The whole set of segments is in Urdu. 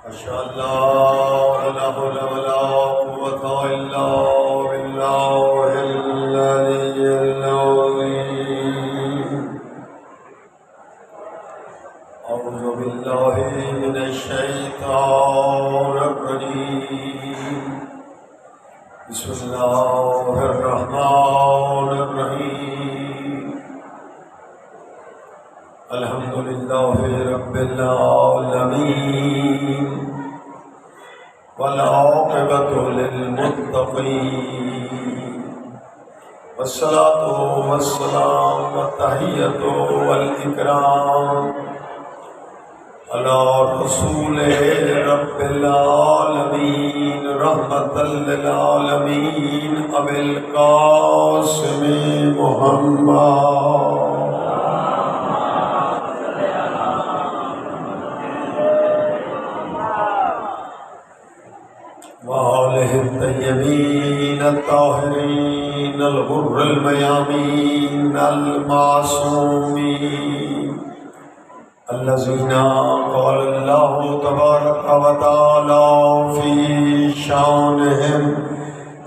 أشهد أن لا حول ولا قوة إلا بالله العلي العظيم. أعوذ بالله من الشيطان الرجيم. بسم الله الرحمن الرحيم. الحمد لله رب العالمين والعاقبة للمتقين والصلاة والسلام والتحية والإكرام على رسول رب العالمين رحمة للعالمين أبي القاسم محمد وآله الطيبين الطاهرين الغر الميامين المعصومين الذين قال الله تبارك وتعالى في شانهم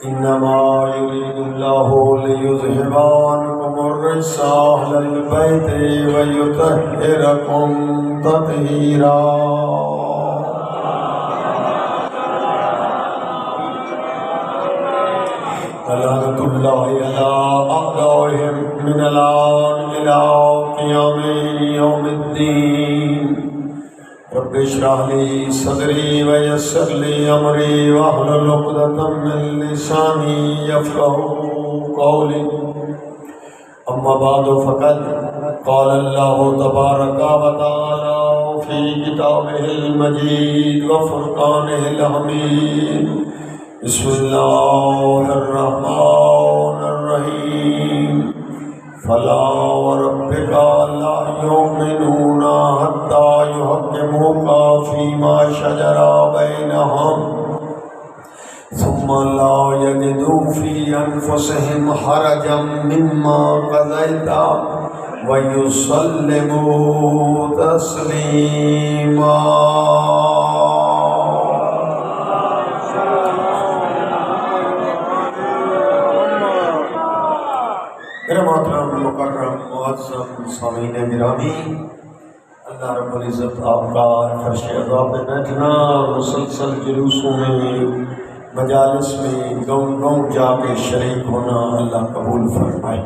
إنما يريد الله ليذهب عنكم الرجس أهل البيت ويطهركم تطهيرا. لعنة الله على أعدائهم من الآن إلى قيام يوم الدين. رب اشرح لي صدري ويسر لي أمري واحلل عقدة من لساني يفقهوا قولي. أما بعد فقد قال الله تبارك وتعالى في كتابه المجيد وفرقانه الحميد. بسم الله الرحمن الرحيم. فلا وربك لا يؤمنون حتى يحكموك فيما شجر بينهم ثم لا يجدوا في أنفسهم حرجا مما قضيت ويسلموا تسليما. میرے محترم مکرم معظم سامعین گرامی، اللہ رب العزت آپ کا فرش عطا پہ بیٹھنا مسلسل جلوسوں میں مجالس میں گاؤں گاؤں جا کے شریک ہونا اللہ قبول فرمائے،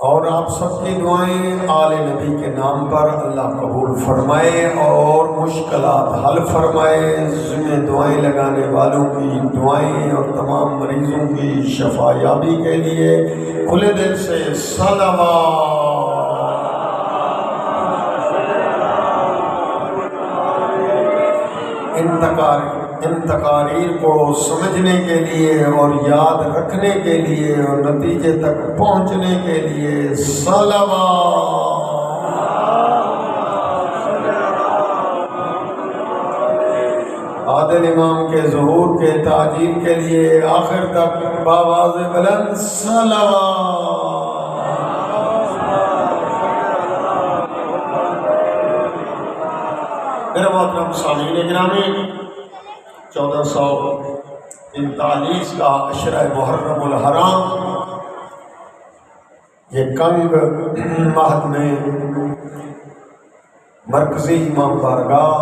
اور آپ سب کی دعائیں آل نبی کے نام پر اللہ قبول فرمائے اور مشکلات حل فرمائے. ذمہ دعائیں لگانے والوں کی دعائیں اور تمام مریضوں کی شفا یابی کے لیے کھلے دل سے صلوات. ان تقاریر کو سمجھنے کے لیے اور یاد رکھنے کے لیے اور نتیجے تک پہنچنے کے لیے صلوات. عادل امام کے ظہور کے تاجیل کے لیے آخر تک بآواز بلند صلوات. میرے محترم سامعین گرامی، 1443 کا عشرہ محرم الحرام، یہ کنگ مہد میں مرکزی امام بارگاہ،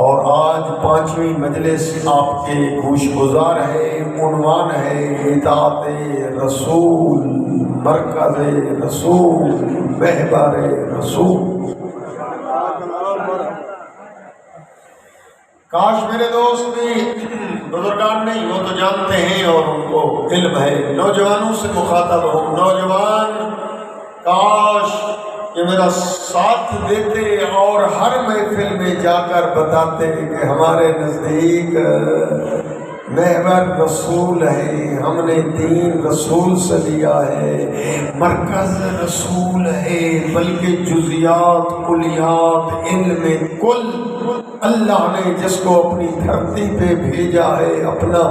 اور آج 5ویں مجلس آپ کے گوش گزار ہے. عنوان ہے اطاعت رسول، مرکز رسول، محور رسول. کاش میرے دوست بھی بزرگان نہیں وہ تو جانتے ہیں اور ان کو علم ہے. نوجوانوں سے مخاطب ہوں. نوجوان کاش کہ میرا ساتھ دیتے اور ہر محفل میں جا کر بتاتے کہ ہمارے نزدیک محور رسول ہے، ہم نے دین رسول سے لیا ہے، مرکز رسول ہے، بلکہ جزیات کلیات علم کل اللہ نے جس کو اپنی دھرتی پہ بھیجا ہے اپنا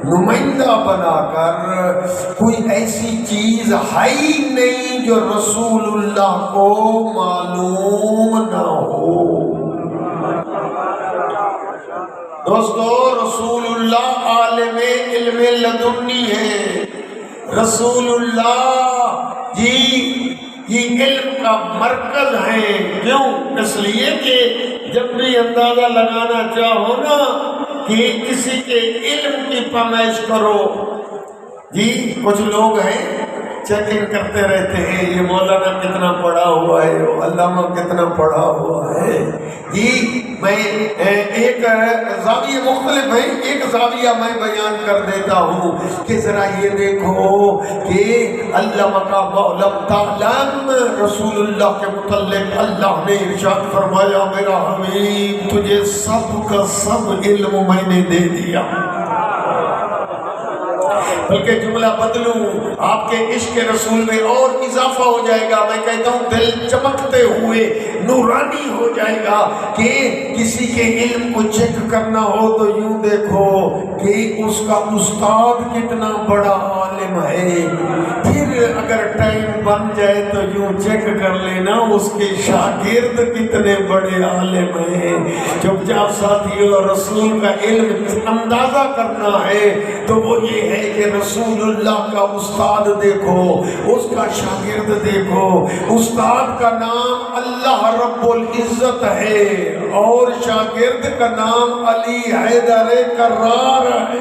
نمائندہ بنا کر. کوئی ایسی چیز ہے ہی نہیں جو رسول اللہ کو معلوم نہ ہو. دوستو رسول اللہ عالم علم لدنی ہے، رسول اللہ جی یہ علم کا مرکز ہے۔ کیوں؟ اس لیے کہ جب بھی اندازہ لگانا چاہو نا کہ کسی کے علم کی پیمائش کرو، جی کچھ لوگ ہیں چیکنگ کرتے رہتے ہیں، یہ مولانا کتنا پڑھا ہوا ہے، علامہ کتنا پڑھا ہوا ہے۔ جی میں ایک زاویہ مختلف ہے، ایک زاویہ میں بیان کر دیتا ہوں کہ ذرا یہ دیکھو کہ علامہ کا معلم تعلم رسول اللہ کے متعلق اللہ نے ارشاد فرمایا میرا حبیب تجھے سب کا سب علم میں نے دے دیا، بلکہ جملہ بدلوں آپ کے عشق رسول میں اور اضافہ ہو جائے گا، میں کہتا ہوں دل چمکتے ہوئے نورانی ہو جائے گا کہ کسی کے علم کو چیک کرنا ہو تو یوں دیکھو کہ اس کا استاد کتنا بڑا عالم ہے، پھر اگر ٹائم بن جائے تو یوں چیک کر لینا اس کے شاگرد کتنے بڑے عالم ہیں۔ چپ چاپ ساتھیوں رسول کا علم اندازہ کرنا ہے تو وہ یہ ہے کہ رسول اللہ کا استاد دیکھو، اس کا شاگرد دیکھو۔ استاد کا نام اللہ رب العزت ہے اور شاگرد کا نام علی حیدر کرار ہے۔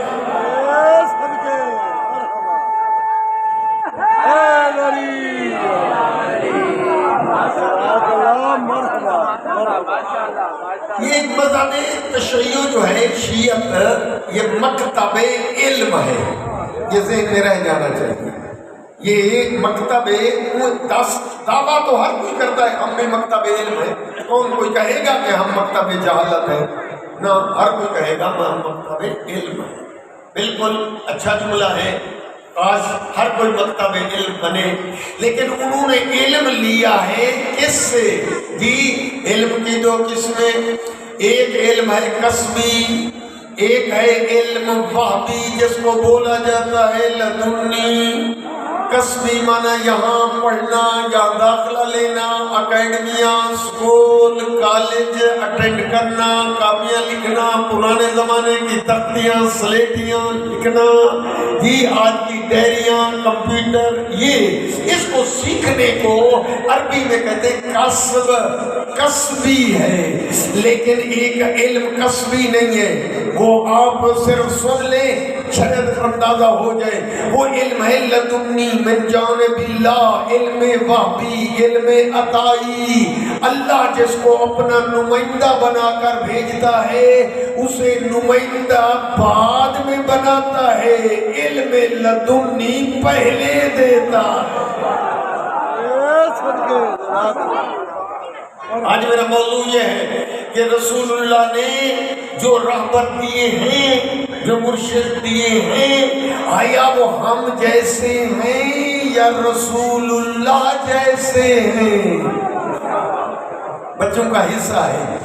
یہ ایک مذہب تشیع جو ہے شیعت، یہ مکتب علم ہے، یہ ذہن میں رہ جانا چاہیے۔ یہ مکتب دعویٰ تو ہر کوئی کرتا ہے ہم بھی مکتب علم ہے، کون کوئی کہے گا کہ ہم مکتب جہالت ہے؟ نہ، ہر کوئی کہے گا ہم مکتب علم ہے۔ بالکل اچھا جملہ ہے، کاش ہر کوئی مکتب علم بنے، لیکن انہوں نے علم لیا ہے کس سے؟ جی علم کی دو قسمیں، ایک علم ہے کسبی، ایک ہے علم وحبی جس کو بولا جاتا ہے لدنی۔ کسبی معنی یہاں پڑھنا یا داخلہ لینا، اکیڈمیاں، سکول، کالج اٹینڈ کرنا، کاپیاں لکھنا، پرانے زمانے کی تختیاں سلیٹیاں لکھنا، جی آج کی ڈائریاں، کمپیوٹر، یہ اس کو سیکھنے کو عربی میں کہتے ہیں کسب، کسبی ہے۔ لیکن ایک علم کسبی نہیں ہے، وہ آپ صرف سن لیں شاید اندازہ ہو جائے، وہ علم ہے لدنی من جانب اللہ، علم وحبی، علم عطائی۔ اللہ جس کو اپنا نمائندہ بنا کر بھیجتا ہے اسے نمائندہ بعد میں بناتا ہے، علم لدنی پہلے دیتا ہے۔ آج میرا موضوع یہ ہے کہ رسول اللہ نے جو رہبر دیے ہیں، جو مرشد دیے ہیں، آیا وہ ہم جیسے ہیں یا رسول اللہ جیسے ہیں؟ بچوں کا حصہ ہے،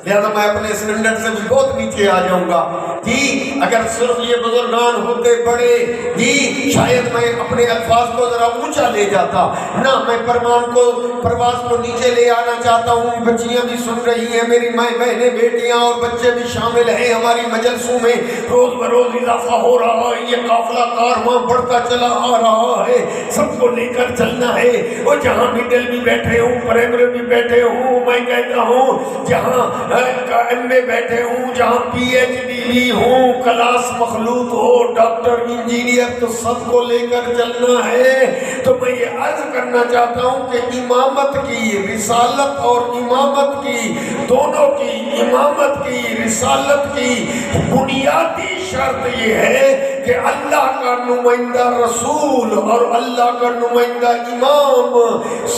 لہذا میں اپنے سلنڈر سے بھی بہت نیچے آ جاؤں گا۔ جی اگر صرف یہ بزرگان ہوتے بڑے، جی شاید میں اپنے الفاظ کو ذرا اونچا لے جاتا، نہ میں پرواز کو نیچے لے آنا چاہتا ہوں۔ بچیاں بھی سن رہی ہیں، میری ماں بہنیں بیٹیاں اور بچے بھی شامل ہیں ہماری مجلسوں میں، روز بروز اضافہ ہو رہا ہے، یہ قافلہ کارواں بڑھتا چلا آ رہا ہے، سب کو لے کر چلنا ہے۔ اور جہاں مڈل بھی بیٹھے ہوں، پرائمری بھی بیٹھے ہوں، میں کہتا ہوں جہاں ایم اے بیٹھے ہوں، جہاں پی ایچ ڈی بھی ہوں، کلاس مخلوط ہو، ڈاکٹر انجینئر، تو سب کو لے کر چلنا ہے۔ تو میں یہ عرض کرنا چاہتا ہوں کہ امامت کی، رسالت اور امامت کی، دونوں کی، امامت کی، رسالت کی بنیادی شرط یہ ہے کہ اللہ کا نمائندہ رسول اور اللہ کا نمائندہ امام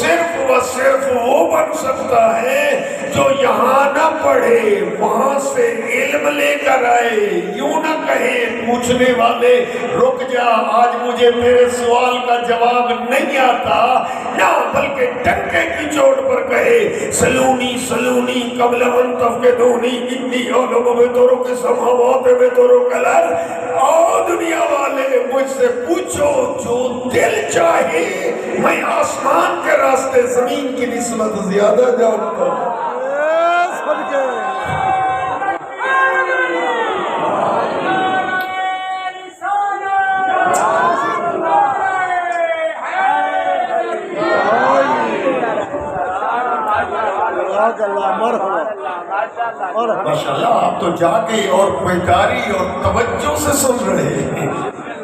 صرف و صرف وہ بن سکتا ہے جو یہاں نہ پڑھے، وہاں سے علم لے کر آئے۔ یوں نہ کہے پوچھنے والے رک جا، آج مجھے تیرے سوال کا جواب نہیں آتا، نہ بلکہ ڈنکے کی چوٹ پر کہے سلونی سلونی قبل ان تفقدونی انی علم بطرق السماوات بطرق الارض۔ آؤ دنیا والے مجھ سے پوچھو جو دل چاہے، میں آسمان کے راستے زمین کی نسبت زیادہ جانتا ہوں۔ ماشاءاللہ آپ تو جاگے اور بیداری اور توجہ سے سن رہے ہیں،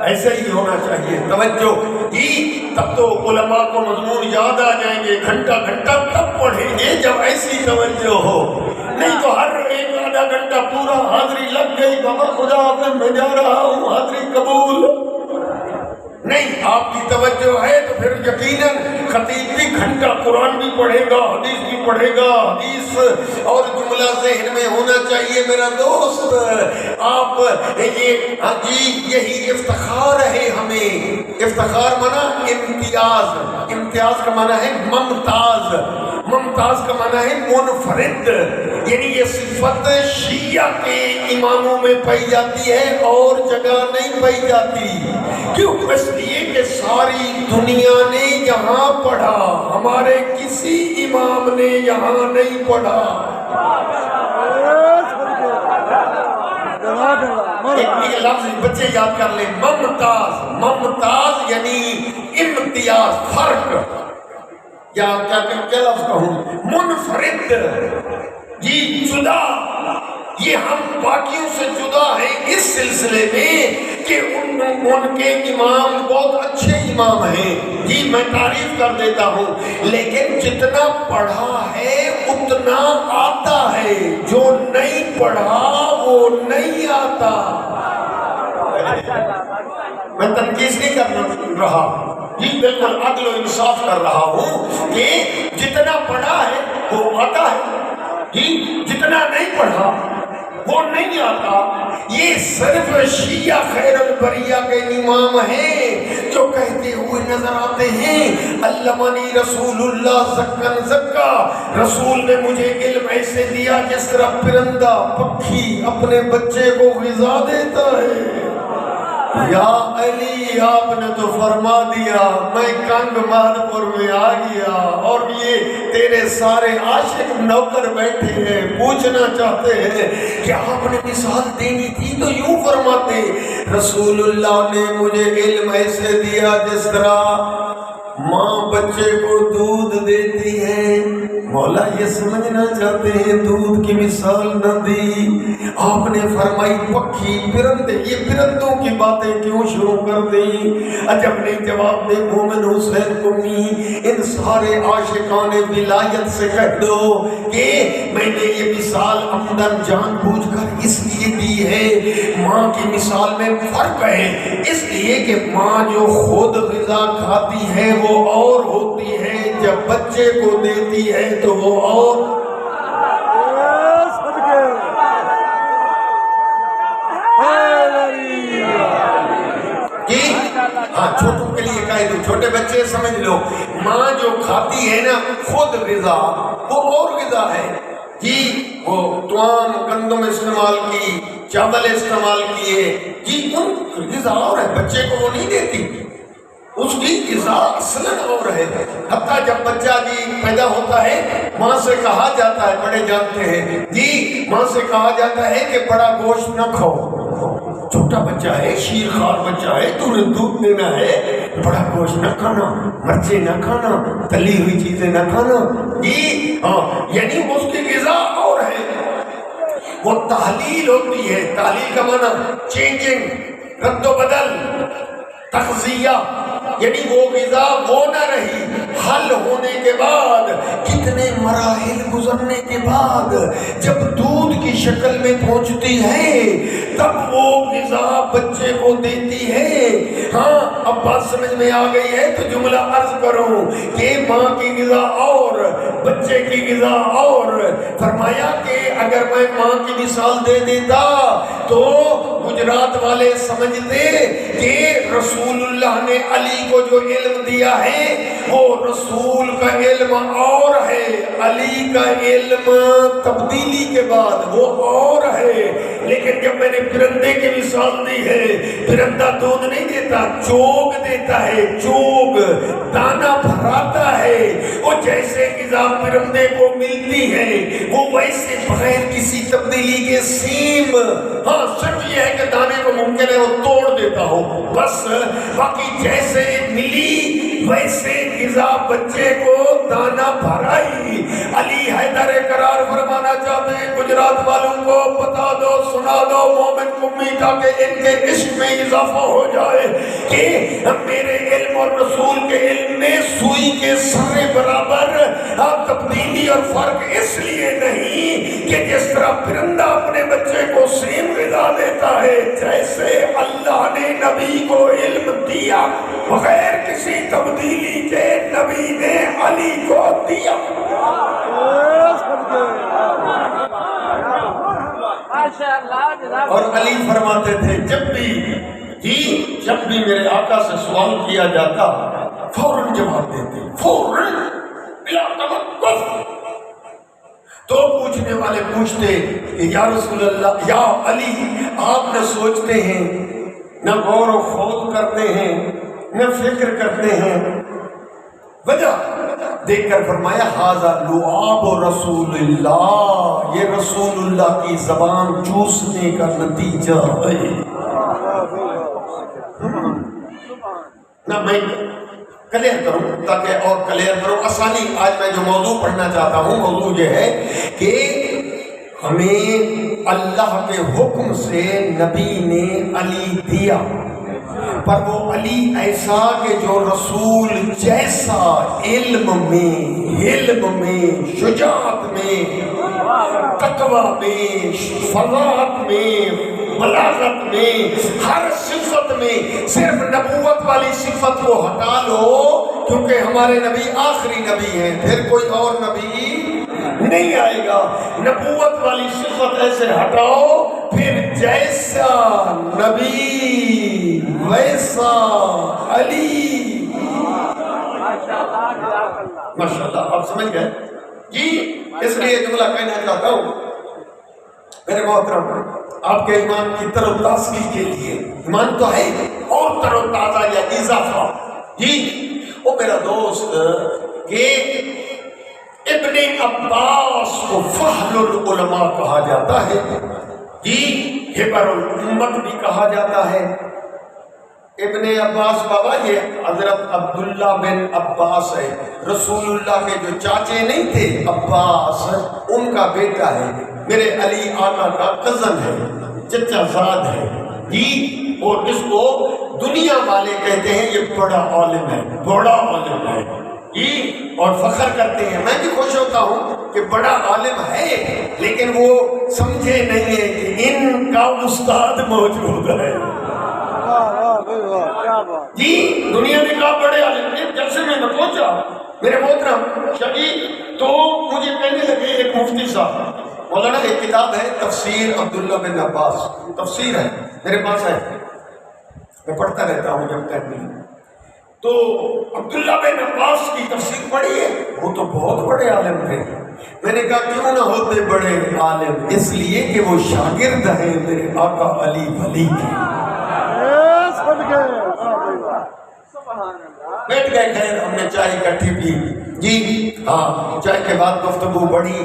ایسے ہی ہونا چاہیے توجہ ہی، تب تو علماء کو مضمون یاد آ جائیں گے، گھنٹہ گھنٹہ تب پڑھیں گے جب ایسی توجہ ہو، نہیں تو ہر ایک آدھا گھنٹہ پورا حاضری لگ گئی، بابا خدا حافظ میں جا رہا ہوں، حاضری قبول نہیں۔ آپ کی توجہ ہے تو پھر یقیناً خطیب بھی گھنٹہ قرآن بھی پڑھے گا، حدیث بھی پڑھے گا، حدیث اور جملہ ذہن میں ہونا چاہیے میرا دوست۔ آپ یہ جی یہی افتخار ہے ہمیں، افتخار مانا امتیاز، امتیاز کا مانا ہے ممتاز، ممتاز کا مانا ہے منفرد، یعنی یہ صفت شیعہ کے اماموں میں پائی جاتی ہے اور جگہ نہیں پائی جاتی۔ کیوں؟ اس لیے کہ ساری دنیا نے یہاں پڑھا، ہمارے کسی امام نے یہاں نہیں پڑھا۔ ایک لفظ بچے یاد کر لیں، ممتاز، ممتاز یعنی امتیاز، فرق، یا کیا لفظ کہوں، منفرد، جی جدا۔ یہ ہم باقیوں سے جدا ہیں اس سلسلے میں کہ ان کے امام بہت اچھے امام ہیں، جی میں تعریف کر دیتا ہوں، لیکن جتنا پڑھا ہے اتنا آتا ہے، جو نہیں پڑھا وہ نہیں آتا۔ میں تنقید نہیں کر رہا، جی بالکل عدل و انصاف کر رہا ہوں کہ جتنا پڑھا ہے وہ آتا ہے، جی جتنا نہیں پڑھا وہ نہیں آتا۔ یہ صرف شیعہ خیر البریہ کے امام ہیں جو کہتے ہوئے نظر آتے ہیں، علمانی رسول اللہ زکن زکا، رسول نے مجھے علم ایسے دیا جس طرح پرندہ پکھی اپنے بچے کو غذا دیتا ہے۔ یا علی آپ نے تو فرما دیا، میں کنگ مہدپور میں آ گیا اور یہ تیرے سارے عاشق نوکر بیٹھے ہیں، پوچھنا چاہتے ہیں کہ آپ نے مثال دینی تھی تو یوں فرماتے، رسول اللہ نے مجھے علم ایسے دیا جس طرح ماں بچے کو دودھ دیتی ہے۔ مولا یہ سمجھنا چاہتے ہیں دودھ کی مثال نہ دی، آپ نے فرمائی پکھی پرندے، یہ پرندوں کی باتیں کیوں شروع کر دی؟ عجب نہیں جواب دے مومن حسین قمی، ان سارے عاشقان ولایت سے کہہ دو کہ میں نے یہ مثال عمدن جان بوجھ کر اس لیے دی ہے، ماں کی مثال میں فرق ہے، اس لیے کہ ماں جو خود غذا کھاتی ہے وہ اور ہوتی ہے، جب بچے کو دیتی ہے تو وہ اور۔ جی ہاں چھوٹوں کے لیے کہہ دو، چھوٹے بچے سمجھ لو، ماں جو کھاتی ہے نا خود غذا وہ اور غذا ہے، جی وہ توام گندم استعمال کی، چاول استعمال کیے، جی ان غذا اور ہے، بچے کو وہ نہیں دیتی، اس کی غذا اصلاً اور ہے۔ حتیٰ جب بچہ جی پیدا ہوتا ہے ماں سے کہا جاتا ہے، بڑے جانتے ہیں جی، ماں سے کہا جاتا ہے کہ بڑا گوشت نہ کھاؤ، چھوٹا بچہ ہے، شیر خوار بچہ ہے، تو نے دودھ دینا ہے، بڑا گوشت نہ کھانا، مرچیں نہ کھانا، تلی ہوئی چیزیں نہ کھانا، جی ہاں، یعنی اس کی غذا اور ہے، وہ تحلیل ہوتی ہے۔ تحلیل کا معنی چینجنگ، رد و بدل، تغذیہ، یعنی وہ غذا وہ نہ رہی، حل ہونے کے بعد کتنے مراحل گزرنے کے بعد جب دودھ کی شکل میں پہنچتی ہے تب وہ غذا بچے کو دیتی ہے۔ ہاں اب بات سمجھ میں آ گئی ہے تو جملہ عرض کروں کہ ماں کی غذا اور بچے کی غذا اور۔ فرمایا کہ اگر میں ماں کی مثال دے دیتا تو گجرات والے سمجھتے کہ رسول اللہ نے علی کو جو علم دیا ہے وہ رسول کا علم اور ہے، علی کا علم تبدیلی کے بعد وہ اور ہے۔ لیکن جب میں نے پرندے کی مثال دی ہے، پرندہ دودھ نہیں دیتا، چوگ دیتا ہے، چوگ دانا بھراتا ہے، وہ جیسے غذا پرندے کو ملتی ہے وہ ویسے بغیر کسی تبدیلی کے سیم، ہاں صرف یہ ہے کہ دانے کو ممکن ہے وہ توڑ دیتا ہو بس، باقی جیسے ملی ویسے غذا بچے کو دانا بھرائی۔ علی حیدر قرار فرمانا چاہتے ہیں گجرات والوں کو بتا دو، سنا دو مومن کو میٹھا کہ ان کے عشق میں اضافہ ہو جائے کہ میرے علم اور رسول کے علم میں سوئی کے سارے برابر، تبدیلی اور فرق اس لیے نہیں کہ جس طرح پرندہ اپنے بچے کو سیم غذا دیتا ہے، جیسے اللہ نے نبی کو علم دیا بغیر کسی تبدیلی کے نبی نے علی کو دیا۔ اور علی فرماتے تھے جب بھی میرے آقا سے سوال کیا جاتا فوراً جواب دیتے، فوراً بلا توقف۔ تو پوچھنے والے پوچھتے کہ یا رسول اللہ، یا علی، آپ نہ سوچتے ہیں، نہ غور و خوض کرتے ہیں، نہ فکر کرتے ہیں؟ وجہ دیکھ کر فرمایا ھذا لعاب رسول اللہ، یہ رسول اللہ کی زبان چوسنے کا نتیجہ ہے۔ نہ میں کلیئر کروں تاکہ اور کلیئر کروں آسانی، آج میں جو موضوع پڑھنا چاہتا ہوں موضوع یہ ہے کہ ہمیں اللہ کے حکم سے نبی نے علی دیا، پر وہ علی ایسا کہ جو رسول جیسا علم میں، شجاعت میں، تقوی میں، فضاحت میں، بلاغت میں، ہر صفت میں، صرف نبوت والی صفت کو ہٹا لو کیونکہ ہمارے نبی آخری نبی ہیں، پھر کوئی اور نبی نہیں آئے گا۔ نبوت والی صفت ایسے ہٹاؤ، پھر جیسا نبی ویسا علی۔ ماشاءاللہ، آپ سمجھ گئے جی؟ اس لیے جملہ کہنا چاہتا ہوں میرے محترم، آپ کے ایمان کی تر و تازگی کے لیے، ایمان تو ہے اور تر و تازہ یا اضافہ جی، وہ میرا دوست کہ ابن عباس کو فہل العلماء کہا جاتا ہے جی، حبر الامت بھی کہا جاتا ہے۔ ابن عباس بابا یہ حضرت عبداللہ بن عباس ہے، رسول اللہ کے جو چاچے نہیں تھے عباس، ان کا بیٹا ہے، میرے علی آقا کا کزن ہے، چچا زاد ہے جی، اور اس کو دنیا والے کہتے ہیں یہ بڑا عالم ہے، بڑا عالم ہے جی، اور فخر کرتے ہیں۔ میں بھی خوش ہوتا ہوں کہ بڑا عالم ہے، لیکن وہ سمجھے نہیں ہے کہ ان کا استاد موجود ہے جی۔ دنیا نے کہا بڑے عالم ہیں، جب سے میں نہ پہنچا میرے محترم شقیق تو مجھے کہنے لگے ایک مفتی صاحب، مولانا ایک کتاب ہے تفسیر عبداللہ بن عباس، تفسیر ہے میرے پاس ہے، میں پڑھتا رہتا ہوں جب ٹائم ملے، تو عبداللہ بن عباس کی تفسیر پڑھی ہے، وہ تو بہت بڑے عالم تھے۔ میں نے کہا کیوں نہ ہوتے بڑے عالم؟ اس لیے کہ وہ شاگرد ہیں میرے آقا علی ولی کے۔ بیٹھ گئے، خیر ہم نے چائے اکٹھی پی جی، ہاں چائے کے بعد گفتگو بڑھی،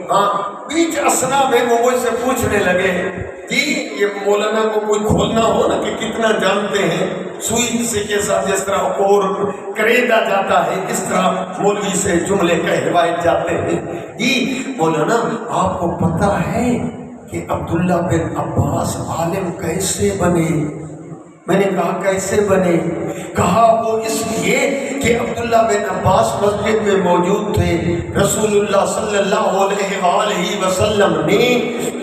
ہاں بیچ اسنا میں وہ مجھ سے پوچھنے لگے جی، یہ مولانا کو کوئی کھولنا ہو نا کہ کتنا جانتے ہیں، سوئی سے کے ساتھ جس طرح اور کریدا جاتا ہے اس طرح مولوی سے جملے کہلوائے جاتے ہیں جی۔ مولانا آپ کو پتہ ہے کہ عبداللہ بن عباس عالم کیسے بنے؟ میں نے کہا کیسے بنے؟ کہا وہ اس لیے کہ عبداللہ بن عباس مسجد میں موجود تھے، رسول اللہ صلی اللہ علیہ وآلہ وسلم نے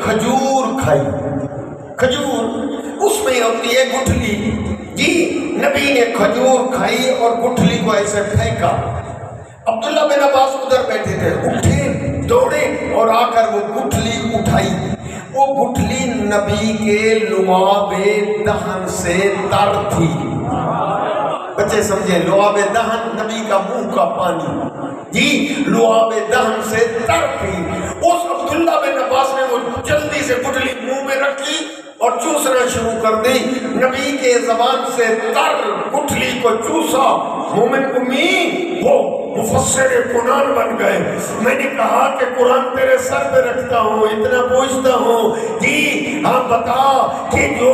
کھجور کھائی، کھجور اس میں ہوتی ہے گٹھلی جی، نبی نے کھجور کھائی اور گٹھلی کو ایسے پھینکا، عبداللہ بن عباس ادھر بیٹھے تھے، اٹھے دوڑے اور آ کر وہ گٹھلی اٹھائی، وہ گٹھلی نبی کے لعاب دہن سے تر تھی۔ بچے سمجھے، لعاب دہن نبی کا منہ کا پانی جی، لعاب دہن سے تر تھی۔ اس عبداللہ بن عباس نے وہ جلدی سے گٹھلی منہ میں رکھی اور چوسنا کرنا شروع کر دی، نبی کے زبان سے تر گٹھلی کو چوسا، مومن امی وہ مفسر قرآن بن گئے۔ میں نے کہا کہ قرآن تیرے سر پہ رکھتا ہوں، اتنا پوچھتا ہوں جی ہاں بتا کہ جو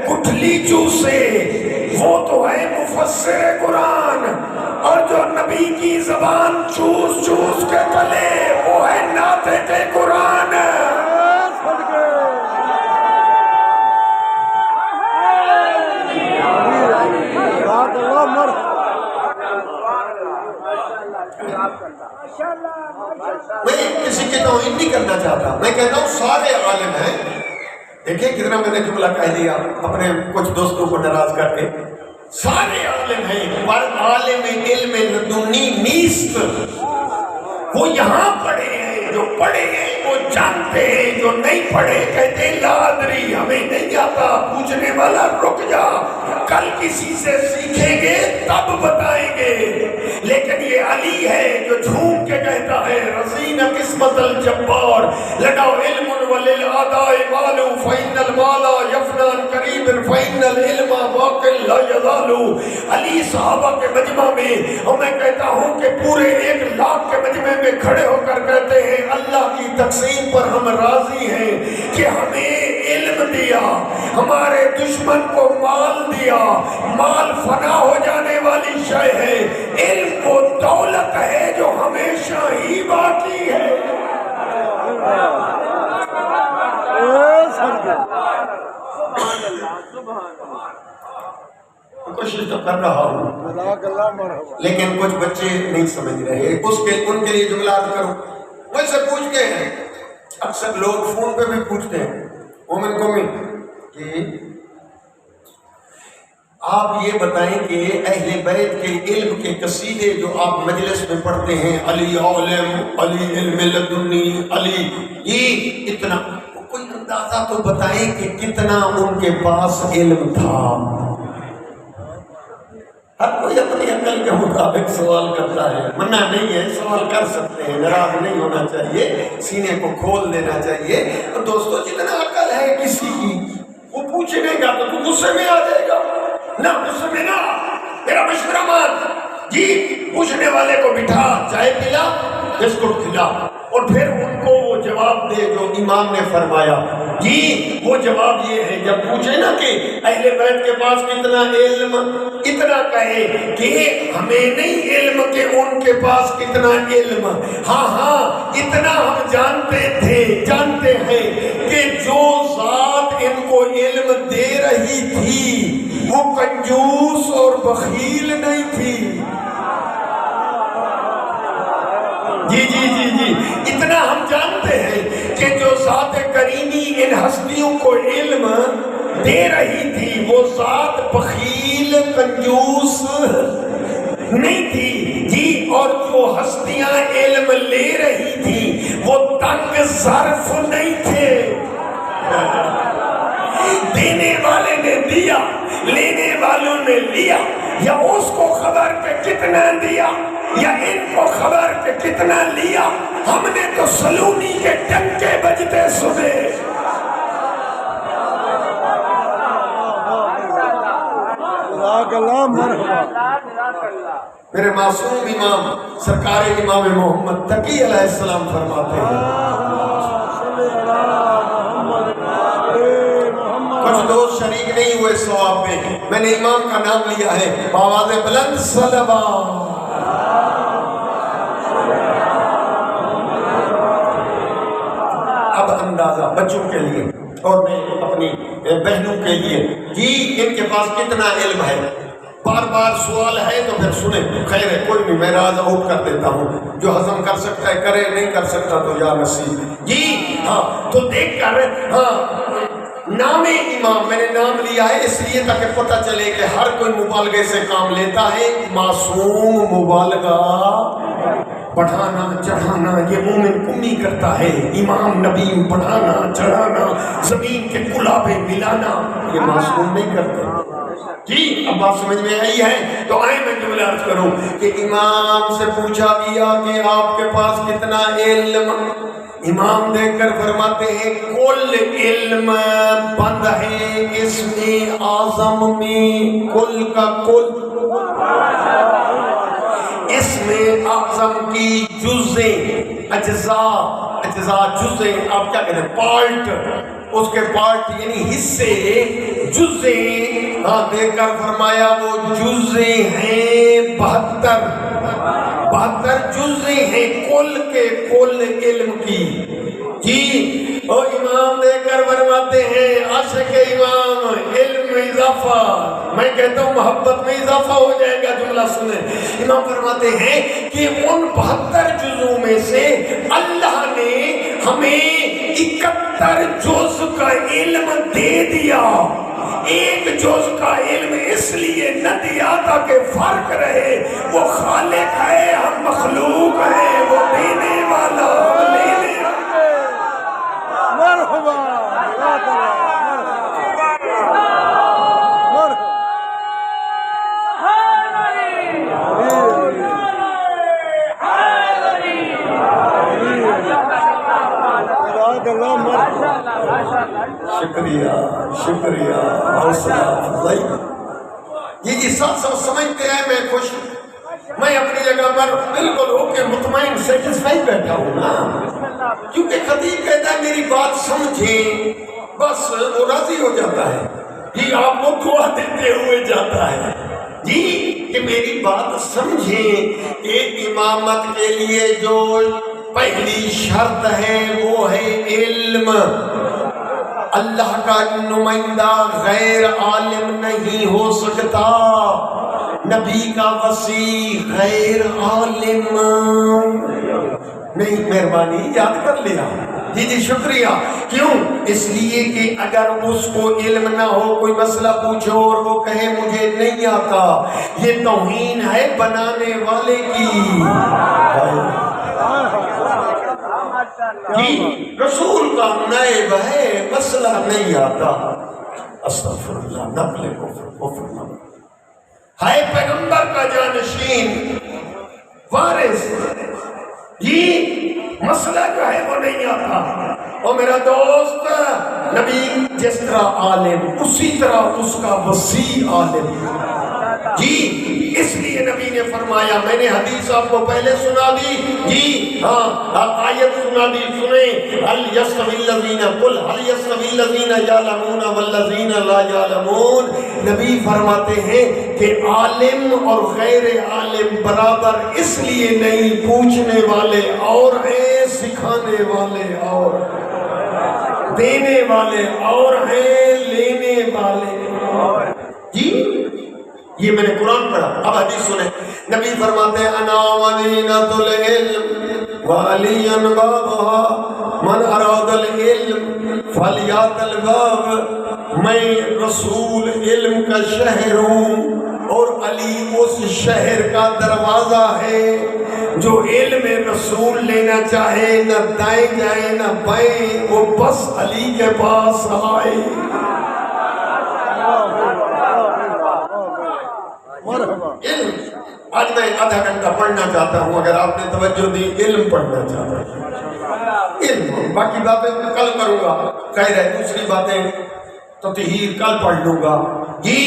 گٹھلی چوسے وہ تو ہے مفسر قرآن، اور جو نبی کی زبان چوس چوس کے چلے وہ ہے ناطق قرآن۔ میں کسی کی توہین نہیں کرنا چاہتا، میں کہتا ہوں سارے عالم ہیں۔ دیکھیں کتنا میں نے جملہ کہہ دیا اپنے کچھ دوستوں کو ناراض کر کے، سارے عالم ہیں پر عالم علم لدنی نیست۔ وہ یہاں پڑھے ہیں، جو پڑھے ہیں وہ جانتے ہیں، جو نہیں پڑھے کہتے ہیں لا ادری، ہمیں نہیں آتا۔ پوچھنے والا رک جا، کل کسی سے سیکھیں گے تب بتائیں گے۔ لیکن یہ علی ہے جو جھوم کے کہتا ہے رزین قسمت الجبار لگاؤ علم وللآداء مال فإن المال یفنى قریب فإن العلم باق لا یزال۔ علی صحابہ کے مجمع میں، اور میں کہتا ہوں کہ پورے 1,00,000 کے مجمع میں کھڑے ہو کر کہتے ہیں اللہ کی تقسیم پر ہم راضی ہیں کہ ہمیں علم دیا، ہمارے دشمن کو مال دیا۔ مال فنا ہو جانے والی شے ہے، علم وہ دولت ہے جو ہمیشہ ہی باقی ہے۔ کوشش تو کر رہا ہوں لیکن کچھ بچے نہیں سمجھ رہے، ان کے لیے جملہ عرض کروں۔ مجھ سے پوچھتے ہیں، اکثر لوگ فون پہ بھی پوچھتے ہیں مومن قومی کہ آپ یہ بتائیں کہ اہل بیت کے علم کے قصیدے جو آپ مجلس میں پڑھتے ہیں، علی عالم، علی علم لدنی، علی یہ اتنا، کوئی اندازہ تو بتائیں کہ کتنا ان کے پاس علم تھا؟ ہر کوئی اپنی عقل کے مطابق سوال کرتا ہے، منع نہیں ہے، سوال کر سکتے ہیں، ناراض نہیں ہونا چاہیے، سینے کو کھول دینا چاہیے۔ اور دوستو جتنا عقل ہے کسی کی وہ پوچھنے گا تو غصے میں آ جائے گا، نہ غصے میں نہ، میرا مشورہ مان جی، پوچھنے والے کو بٹھا، چائے پلا، بسکٹ کھلا، اور پھر ان کو وہ جواب دے جو امام نے فرمایا۔ جی وہ جواب یہ ہے، جب پوچھے نا کہ اہل بیت کے پاس کتنا علم، اتنا کہے کہ ہمیں نہیں علم کہ ان کے پاس کتنا علم، ہاں ہاں اتنا ہم جانتے ہیں کہ جو ذات ان کو علم دے رہی تھی وہ کنجوس اور بخیل نہیں تھی۔ جی اتنا ہم جانتے ہیں کہ جو ذات کریمی ان ہستیوں کو علم دے رہی تھی وہ ذات بخیل کنجوس نہیں تھی جی، اور جو ہستیاں علم لے رہی تھی وہ تنگ ظرف نہیں تھے۔ دینے والے نے دیا، لینے والوں نے لیا، یا اس کو خبر کہ کتنا دیا یا ان کو خبر کہ کتنا لیا، ہم نے تو سلونی کے ٹنکے بجتے سنے۔ میرے معصوم امام سرکار امام محمد تقی علیہ السلام فرماتے ہیں، کچھ دوست شریک نہیں ہوئے ثواب میں نے امام کا نام لیا ہے بآواز بلند صلوات۔ اب اندازہ بچوں کے لیے اور میں اپنی بہنوں کے لیے جی ان کے پاس کتنا علم ہے، بار بار سوال ہے تو پھر سنیں، خیر ہے کوئی نہیں، میں راز آؤٹ کر دیتا ہوں، جو ہضم کر سکتا ہے کرے، نہیں کر سکتا تو یا نصیب۔ جی ہاں تو دیکھ کر ہاں نام امام میں نے نام لیا ہے اس لیے تاکہ پتہ چلے کہ ہر کوئی مبالغے سے کام لیتا ہے، معصوم مبالغہ بڑھانا چڑھانا یہ مومن کمی کرتا ہے، امام نبی بڑھانا چڑھانا زمین کے کلابے ملانا یہ معصوم نہیں کرتے۔ جی اب بات سمجھ میں آئی ہے تو آئے میں جملہ عرض کروں کہ امام سے پوچھا گیا کہ آپ کے پاس کتنا علم، امام دیکھ کر فرماتے ہیں کل علم بند ہے اسم اعظم میں، کل کا کل اسم اعظم کی جزیں، اجزاء جزیں، آپ کیا کہتے ہیں پارٹ، اس کے پارٹ یعنی حصے، جزیں، ہاں دیکھ کر فرمایا وہ جزیں ہیں 72 جزیں ہیں کل کے کل علم کی۔ جی اور امام دیکھ کر فرماتے ہیں عاشق امام علم میں اضافہ، میں کہتا ہوں محبت میں اضافہ ہو جائے گا، جملہ سنیں۔ امام فرماتے ہیں کہ ان 72 جزوں میں سے اللہ نے ہمیں 71 جز کا علم دے دیا، ایک جز کا علم اس لیے نہ دیا تاکہ فرق رہے، وہ خالق ہے ہم مخلوق ہے، وہ دینے والا ہم لینے والے۔ مرحبا شکریہ شکریہ، حوصلہ افزائی۔ یہ سب سمجھتے ہیں میں خوش ہوں، میں اپنی جگہ پر بالکل ہو کے مطمئن سیٹسفائی بیٹھا ہوں نا، کیونکہ خطیب کہتا ہے میری بات سمجھیں، بس وہ راضی ہو جاتا ہے جی، آپ کو دعا دیتے ہوئے جاتا ہے جی کہ میری بات سمجھیں۔ ایک امامت کے لیے جو پہلی شرط ہے وہ ہے علم۔ اللہ کا نمائندہ غیر عالم نہیں ہو سکتا، نبی کا وصی غیر عالم نہیں۔ مہربانی یاد کر لیا جی شکریہ۔ کیوں؟ اس لیے کہ اگر اس کو علم نہ ہو، کوئی مسئلہ پوچھو اور وہ کہے مجھے نہیں آتا، یہ توہین ہے بنانے والے کی۔ جی رسول کا نائب ہے، مسئلہ نہیں آتا، استغفر اللہ، نقل کفر ہے، پیغمبر کا جانشین وارث، جی مسئلہ جو ہے وہ نہیں آتا۔ اور میرا دوست نبی جس طرح عالم، اسی طرح اس کا وسیع عالم جی، اس لیے نبی نے فرمایا، میں نے حدیث آپ کو پہلے سنا دی جی، ہاں آیت سنا دی، سنیں، هل يستوي الذين قل هل يستوي الذين يعلمون والذين لا يعلمون۔ نبی فرماتے ہیں کہ عالم اور غیر عالم برابر اس لیے نہیں، پوچھنے والے اور ہیں، سکھانے والے اور، دینے والے اور ہیں، لینے والے جی۔ یہ میں نے قرآن پڑھا، اب حدیث سنیں۔ نبی فرماتے ہیں انا مدینۃ العلم وعلی بابها من اراد العلم فلیات الباب۔ میں رسول علم کا شہر ہوں اور علی اس شہر کا دروازہ ہے۔ جو علم رسول لینا چاہے، نہ دائیں جائے نہ بائیں، وہ بس علی کے پاس آئے۔ علم آج میں آدھا گھنٹہ پڑھنا چاہتا ہوں، اگر آپ نے توجہ دی، علم پڑھنا چاہتا ہوں، علم، باقی باتیں کل کروں گا، خیر ہے، دوسری باتیں تطہیر کل پڑھ لوں گا جی،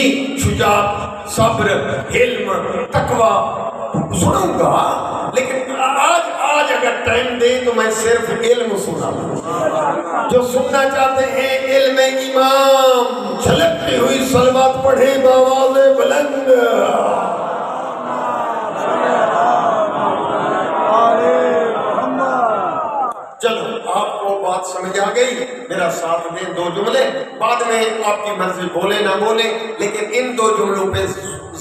شجاعت، صبر، علم، تقوی سنوں گا، لیکن آج اگر ٹائم دے تو میں صرف علم سنا ہوں۔ جو سننا چاہتے ہیں علم امام، چھلکتی ہوئی صلوات پڑھیں بآواز بلند۔ چلو آپ کو بات سمجھ آ گئی، میرا ساتھ دیں، دو جملے، بعد میں آپ کی مرضی بولے نہ بولے، لیکن ان دو جملوں پہ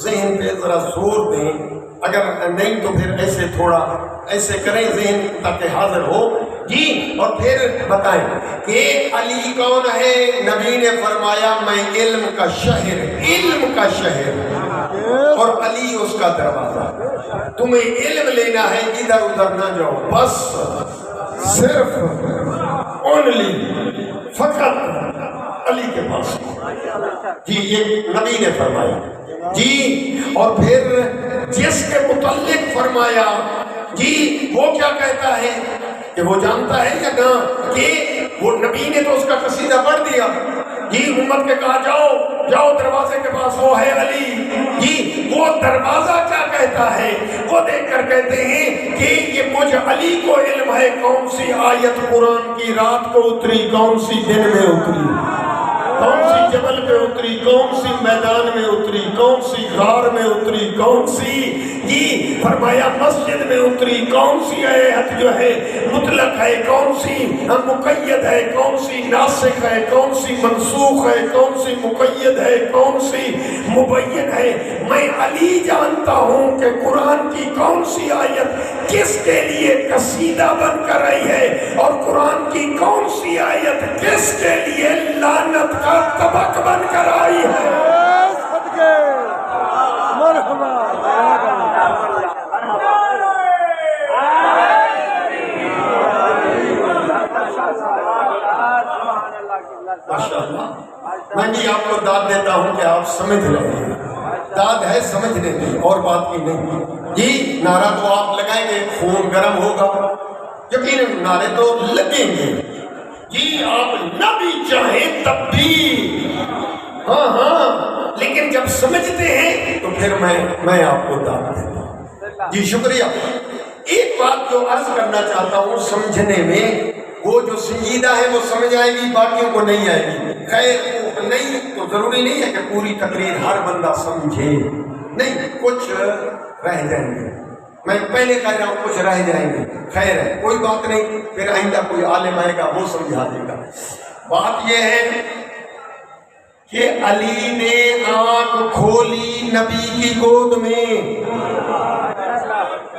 ذہن پہ ذرا زور دیں، اگر نہیں تو پھر ایسے تھوڑا ایسے کریں ذہن تاکہ حاضر ہو جی۔ اور پھر بتائیں کہ علی کون ہے؟ نبی نے فرمایا میں علم کا شہر، علم کا شہر، اور علی اس کا دروازہ۔ تمہیں علم لینا ہے، ادھر ادھر نہ جاؤ، بس صرف اونلی فقط علی کے پاس جی، یہ نبی نے فرمایا جی۔ اور پھر جس کے متعلق فرمایا جی، وہ کیا کہتا ہے؟ کہ وہ جانتا ہے یا نہ کہ وہ نبی نے تو اس کا قصیدہ پڑھ دیا جی، امت کے کہا جاؤ جاؤ دروازے کے پاس وہ ہے علی جی، وہ دروازہ کیا کہتا ہے؟ وہ دیکھ کر کہتے ہیں کہ یہ مجھ علی کو علم ہے کون سی آیت قرآن کی رات کو اتری، کون سی دن میں اتری، کون سی جبل پہ اتری، کون سی میدان میں اتری، کون سی غار میں اتری، کون سی جی فرمایا مسجد میں اتری، کون سی آیت جو ہے مطلق ہے، کون سی مقید ہے، کون سی ناسخ ہے، کون سی منسوخ ہے، کون سی مقید ہے، کون سی مبین ہے۔ میں علی جانتا ہوں کہ قرآن کی کون سی آیت کس کے لیے قصیدہ بن کر آئی ہے، اور قرآن کی کون سی آیت کس کے لیے لعنت کا طبق بن کر آئی ہے۔ ماشاءاللہ، میں بھی آپ کو داد دیتا ہوں کہ آپ سمجھ رہے ہیں، داد ہے سمجھنے کی اور بات کی نہیں جی۔ نعرہ تو آپ لگائیں گے، خون گرم ہوگا، یقیناً نعرے تو لگیں گے جی، آپ نہ بھی چاہیں تب بھی، ہاں ہاں، لیکن جب سمجھتے ہیں تو پھر میں آپ کو داد دیتا ہوں جی۔ شکریہ۔ ایک بات جو عرض کرنا چاہتا ہوں، سمجھنے میں وہ جو سنجیدہ ہے وہ سمجھ آئے گی، باقیوں کو نہیں آئے گی۔ خیر نہیں تو ضروری نہیں ہے کہ پوری تقریر ہر بندہ سمجھے، نہیں، کچھ رہ جائیں گے، میں پہلے کہہ رہا ہوں کچھ رہ جائیں گے، خیر ہے کوئی بات نہیں، پھر آئندہ کوئی عالم آئے گا وہ سمجھا دے گا۔ بات یہ ہے کہ علی نے آنکھ کھولی نبی کی گود میں،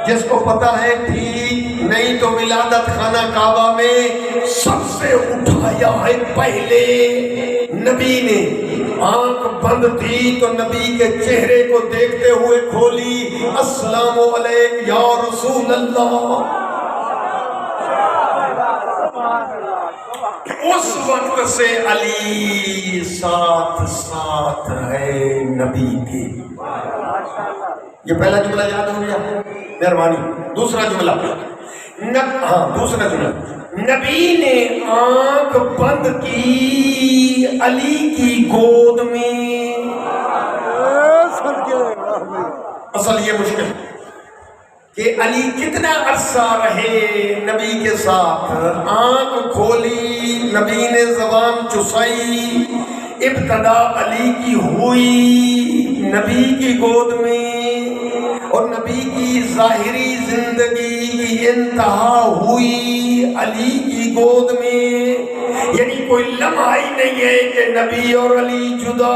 جس کو پتا ہے ٹھیک، نہیں تو ولادت خانہ کعبہ میں سب سے اٹھایا ہے پہلے نبی نے۔ آنکھ بند تھی تو نبی کے چہرے کو دیکھتے ہوئے کھولی، السلام علیک یا رسول اللہ۔ اس وقت سے علی ساتھ ساتھ ہے نبی کے۔ یہ پہلا جملہ یاد ہو گیا، مہربانی۔ دوسرا جملہ، دوسرا جملہ، نبی نے آنکھ بند کی علی کی گود میں۔ اصل یہ مشکل کہ علی کتنا عرصہ رہے نبی کے ساتھ۔ آنکھ کھولی، نبی نے زبان چسائی، ابتدا علی کی ہوئی نبی کی گود میں، اور نبی کی ظاہری زندگی کی انتہا ہوئی علی کی گود میں۔ یعنی کوئی لمحہ ہی نہیں ہے کہ نبی اور علی جدا۔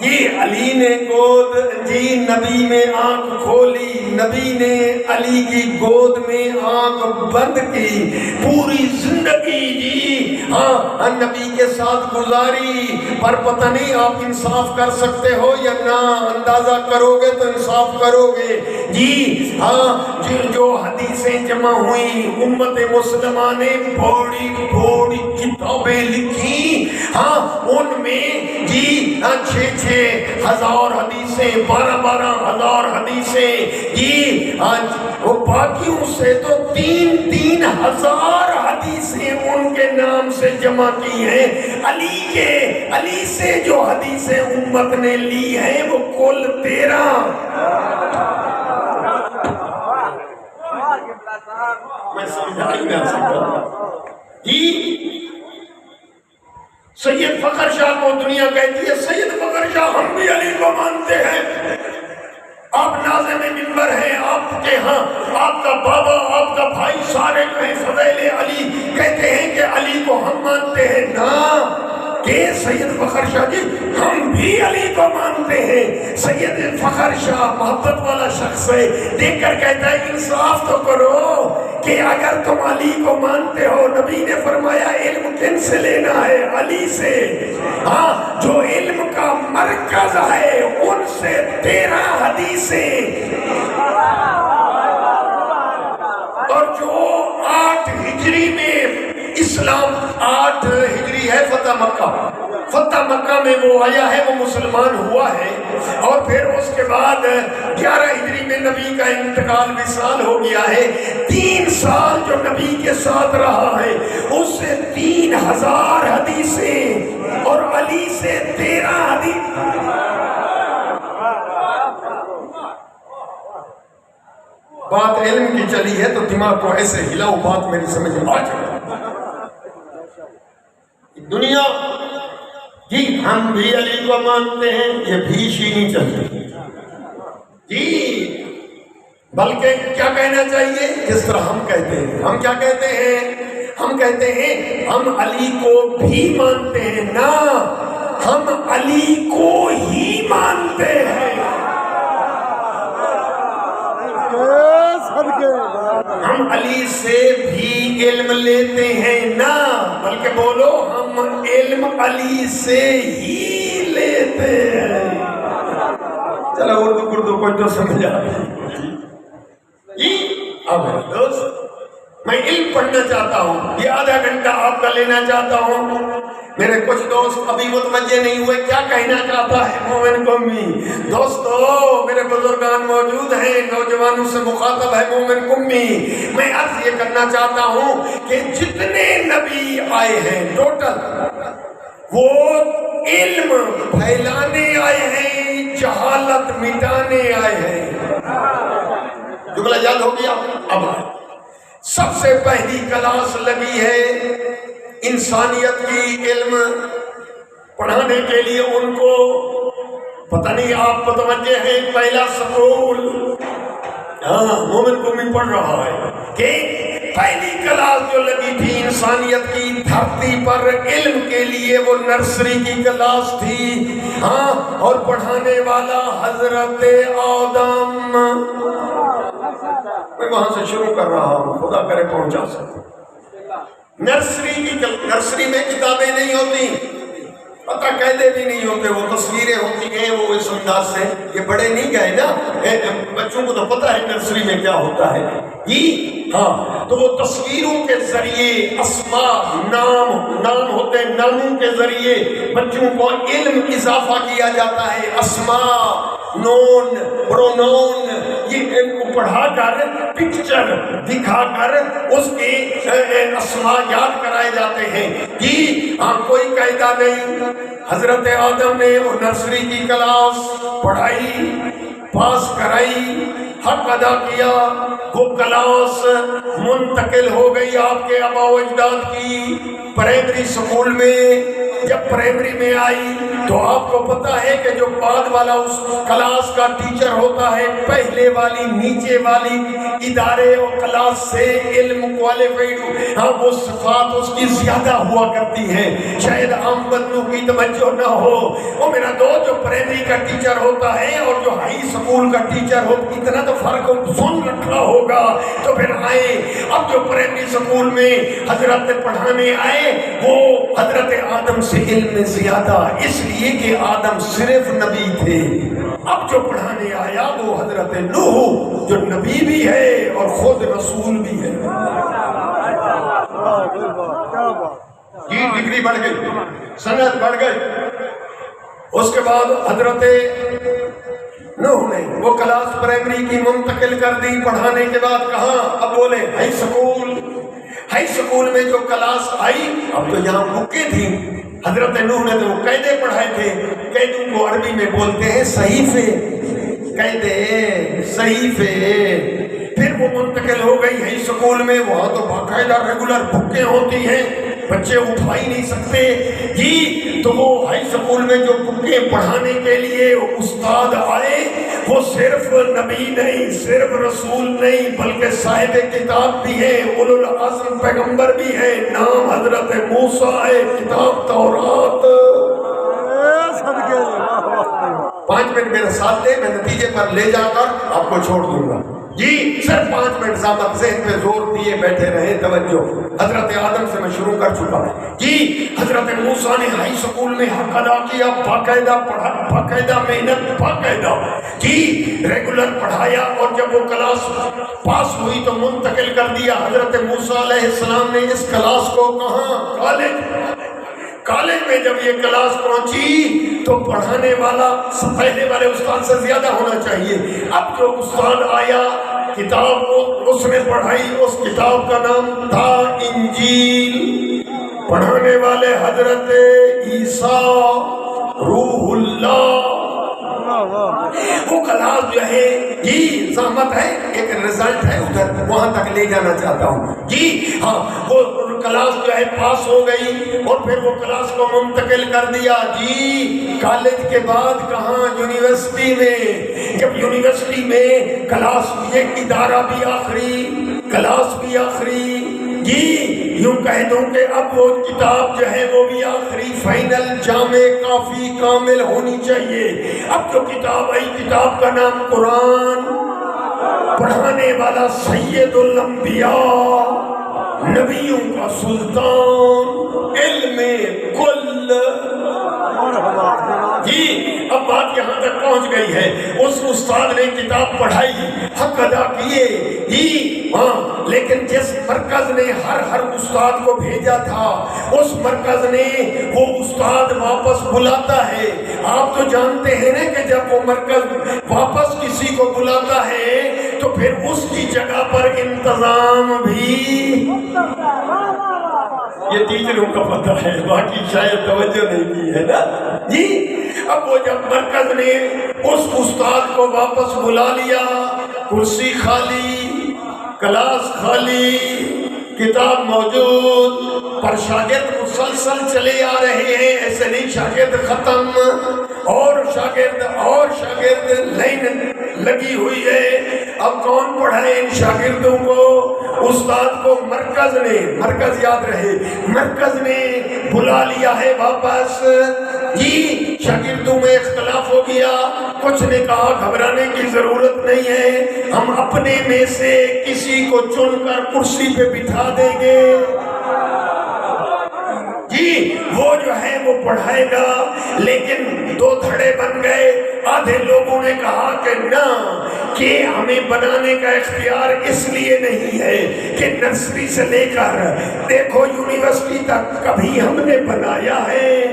جی علی نے گود جی نبی میں آنکھ کھولی، نبی نے علی کی گود میں آنکھ بند کی، پوری زندگی جی ہاں نبی کے ساتھ گزاری۔ پر پتہ نہیں آپ انصاف کر سکتے ہو یا نہ، اندازہ کرو گے تو انصاف کرو گے جی ہاں۔ جو حدیثیں جمع ہوئی، امت مسلمہ نے بڑی بڑی کتابیں لکھی، ہاں ان میں جی 6,000 حدیثیں، 12,000 حدیثیں جی وہ باقیوں سے تو 3,000 حدیثیں ان کے نام سے جمع کی ہیں۔ علی سے جو حدیثیں امت نے لی ہیں وہ کل 13۔ میں سمجھا ہی نہ سکتا جی۔ سید فخر شاہ کو دنیا کہتی ہے سید فخر شاہ ہم بھی علی کو مانتے ہیں، آپ ناظم منبر ہیں، آپ کے ہاں آپ کا بابا آپ کا بھائی سارے کہیں فضیل علی کہتے ہیں کہ علی کو ہم مانتے ہیں نا، کہ سید فخر شاہ جی ہم بھی علی کو مانتے ہیں۔ سید فخر شاہ محبت والا شخص ہے، دیکھ کر کہتا ہے انصاف تو کرو کہ اگر تم علی کو مانتے ہو، نبی نے فرمایا علم کن سے لینا ہے؟ علی سے، ہاں جو علم کا مرکز ہے ان سے 13 حدیثیں، اور جو 8 ہجری میں اسلام 8 ہجری ہے فتح مکہ، فتح مکہ میں وہ آیا ہے، وہ مسلمان ہوا ہے، اور پھر اس کے بعد 11 ہجری میں نبی کا انتقال وصال ہو گیا ہے۔ 3 سال جو نبی کے ساتھ رہا ہے اس سے 3000 حدیثیں اور علی سے 13 حدیث۔ بات علم کی چلی ہے تو دماغ کو ایسے ہلاؤ، بات میری سمجھ آ جائے۔ دنیا جی ہم بھی علی کو مانتے ہیں، یہ بھی نہیں چلتی جی، بلکہ کیا کہنا چاہیے جس طرح ہم کہتے ہیں۔ ہم کیا کہتے ہیں؟ ہم کہتے ہیں ہم علی کو بھی مانتے ہیں، نا ہم علی کو ہی مانتے ہیں۔ ہم علی سے بھی علم لیتے ہیں، نا بلکہ بولو ہم علم علی سے ہی لیتے ہیں۔ چلو اردو کوئی تو سمجھ آ گئی۔ اب دوست میں علم پڑھنا چاہتا ہوں، یہ آدھا گھنٹہ آپ کا لینا چاہتا ہوں۔ میرے کچھ دوست ابھی متوجہ نہیں ہوئے کیا کہنا چاہتا ہے مومن قومی۔ دوستو میرے بزرگان موجود ہیں، نوجوانوں سے مخاطب ہے مومن قومی۔ میں عرض یہ کرنا چاہتا ہوں کہ جتنے نبی آئے ہیں ٹوٹل وہ علم پھیلانے آئے ہیں، جہالت مٹانے آئے ہیں۔ جملہ یاد ہو گیا؟ اب سب سے پہلی کلاس لگی ہے انسانیت کی علم پڑھانے کے لیے، ان کو پتہ نہیں آپ متوجہ ہیں، پہلا سکول مومن کو بھی پڑھ رہا ہے کہ پہلی کلاس جو لگی تھی انسانیت کی دھرتی پر علم کے لیے وہ نرسری کی کلاس تھی، اور پڑھانے والا حضرت آدم۔ میں وہاں سے شروع کر رہا ہوں، خدا کرے پہنچا سکتا۔ نرسری میں کتابیں نہیں ہوتی، پتہ قاعدے بھی نہیں ہوتے، وہ تصویریں ہوتی ہیں، وہ اس انداز سے یہ بڑے نہیں گئے نا، بچوں کو تو پتہ ہے نرسری میں کیا ہوتا ہے جی ہاں۔ تو وہ تصویروں کے ذریعے اسماء نام ہوتے ہیں، ناموں کے ذریعے بچوں کو علم اضافہ کیا جاتا ہے، اسماء نون پرونون یہ ان کو پڑھا کر پکچر دکھا کر اس کے اسماء یاد کرائے جاتے ہیں جی ہاں۔ کوئی قاعدہ نہیں۔ حضرت آدم نے وہ نرسری کی کلاس پڑھائی، پاس کرائی، حق ادا کیا، وہ کلاس منتقل ہو گئی آپ کے آباء و اجداد کی پرائمری سکول میں۔ جب پرائمری میں آئی تو آپ کو پتا ہے کہ جو بعد والا اس کلاس کا ٹیچر ہوتا ہے، پہلے والی نیچے والی ادارے اور کلاس سے علم کوالیفائڈ، وہ صفات اس کی زیادہ ہوا کرتی ہیں، شاید عام بندوں کی توجہ نہ ہو۔ وہ میرا دوست جو پرائمری کا ٹیچر ہوتا ہے اور جو ہائی سکول کا ٹیچر ہو، اتنا تو فرق سن رکھا ہوگا۔ تو پھر آئے، اب جو پرائمری سکول میں حضرت پڑھانے آئے وہ حضرت آدم سے علم میں زیادہ، اس لیے کہ آدم صرف نبی تھے۔ اب جو پڑھانے آیا وہ حضرت نوح جو نبی بھی ہے اور خود رسول بھی ہے جی۔ ڈگری بڑھ گئی، سند بڑھ گئی۔ اس کے بعد حضرت نوح نے وہ کلاس پرائمری کی منتقل کر دی۔ پڑھانے کے بعد کہاں؟ اب بولے ہائی سکول۔ ہائی سکول میں جو کلاس آئی، اب تو یہاں بکیں تھیں، حضرت نوح نے تو وہ قاعدے پڑھائے تھے، قاعدوں کو عربی میں بولتے ہیں صحیفے، قاعدے صحیفے۔ پھر وہ منتقل ہو گئی ہائی سکول میں، وہاں تو باقاعدہ ریگولر بکیں ہوتی ہیں، بچے اٹھا ہی نہیں سکتے جی۔ تو وہ ہائی سکول میں جو بکیں پڑھانے کے لیے استاد آئے، وہ صرف نبی نہیں، صرف رسول نہیں، بلکہ صاحب کتاب بھی ہے، اولو العزم پیغمبر بھی ہے، نام حضرت موسیٰ ہے، کتاب تورات۔ 5 منٹ میرا ساتھ دے، میں نتیجے پر لے جا کر آپ کو چھوڑ دوں گا جی۔ صرف 5 منٹ ضابط ذہن پہ زور دیے بیٹھے رہے، توجہ۔ حضرت آدم سے میں شروع کر چکا جی۔ حضرت موسیٰ نے ہائی سکول میں حق ادا کیا، باقاعدہ پڑھا، باقاعدہ محنت، باقاعدہ جی ریگولر پڑھایا، اور جب وہ کلاس پاس ہوئی تو منتقل کر دیا۔ حضرت موسیٰ علیہ السلام نے اس کلاس کو کہاں؟ کالج میں جب یہ کلاس پہنچی تو پڑھانے والا پہلے والے استاد سے زیادہ ہونا چاہیے. اب جو استاد آیا کتاب اس نے پڑھائی، اس کتاب کا نام تھا انجیل. پڑھانے والے حضرت عیسیٰ روح اللہ. وہ کلاس جو ہے جی زحمت ہے، ایک رزلٹ ہے ادھر، وہاں تک لے جانا چاہتا ہوں جی. ہاں وہ کلاس جو ہے پاس ہو گئی اور پھر وہ کلاس کو منتقل کر دیا جی کالج کے بعد. کہاں؟ یونیورسٹی میں. جب یونیورسٹی میں کلاس، یہ ادارہ بھی آخری، کلاس بھی آخری جی، یوں کہہ دوں کہ اب وہ کتاب جو ہے وہ بھی آخری، فائنل، جامع، کافی، کامل ہونی چاہیے. اب جو کتاب آئی کتاب کا نام قرآن. پڑھانے والا سید الانبیاء، نبیوں کا سلطان، علم کل جی. اب بات یہاں تک پہنچ گئی ہے، اس استاد نے کتاب پڑھائی، حق ادا کیے جی. ہاں لیکن جس مرکز نے ہر استاد کو بھیجا تھا اس مرکز نے وہ استاد واپس بلاتا ہے. آپ تو جانتے ہیں نا کہ جب وہ مرکز واپس کسی کو بلاتا ہے تو پھر اس کی جگہ پر انتظام بھی. یہ ٹیچروں کا پتہ ہے، باقی شاید توجہ نہیں کی ہے نا جی. اب وہ جب مرکز نے اس استاد کو واپس بلا لیا، کرسی خالی، کلاس خالی، کتاب موجود، پر شاگرد مسلسل چلے آ رہے ہیں. ایسے نہیں شاگرد ختم اور شاگرد لائن لگی ہوئی ہے. اب کون پڑھائے ان شاگردوں کو؟ استاد کو مرکز یاد رہے، مرکز نے بلا لیا ہے واپس جی. شاگردوں میں اختلاف ہو گیا. کچھ نے کہا گھبرانے کی ضرورت نہیں ہے، ہم اپنے میں سے کسی کو چن کر کرسی پہ بٹھا دیں گے جی، وہ جو ہے وہ پڑھائے گا. لیکن دو دھڑے بن گئے. آدھے لوگوں نے کہا کہ نہ، کہ ہمیں بنانے کا اختیار اس لیے نہیں ہے کہ نرسری سے لے کر دیکھو یونیورسٹی تک کبھی ہم نے بنایا ہے.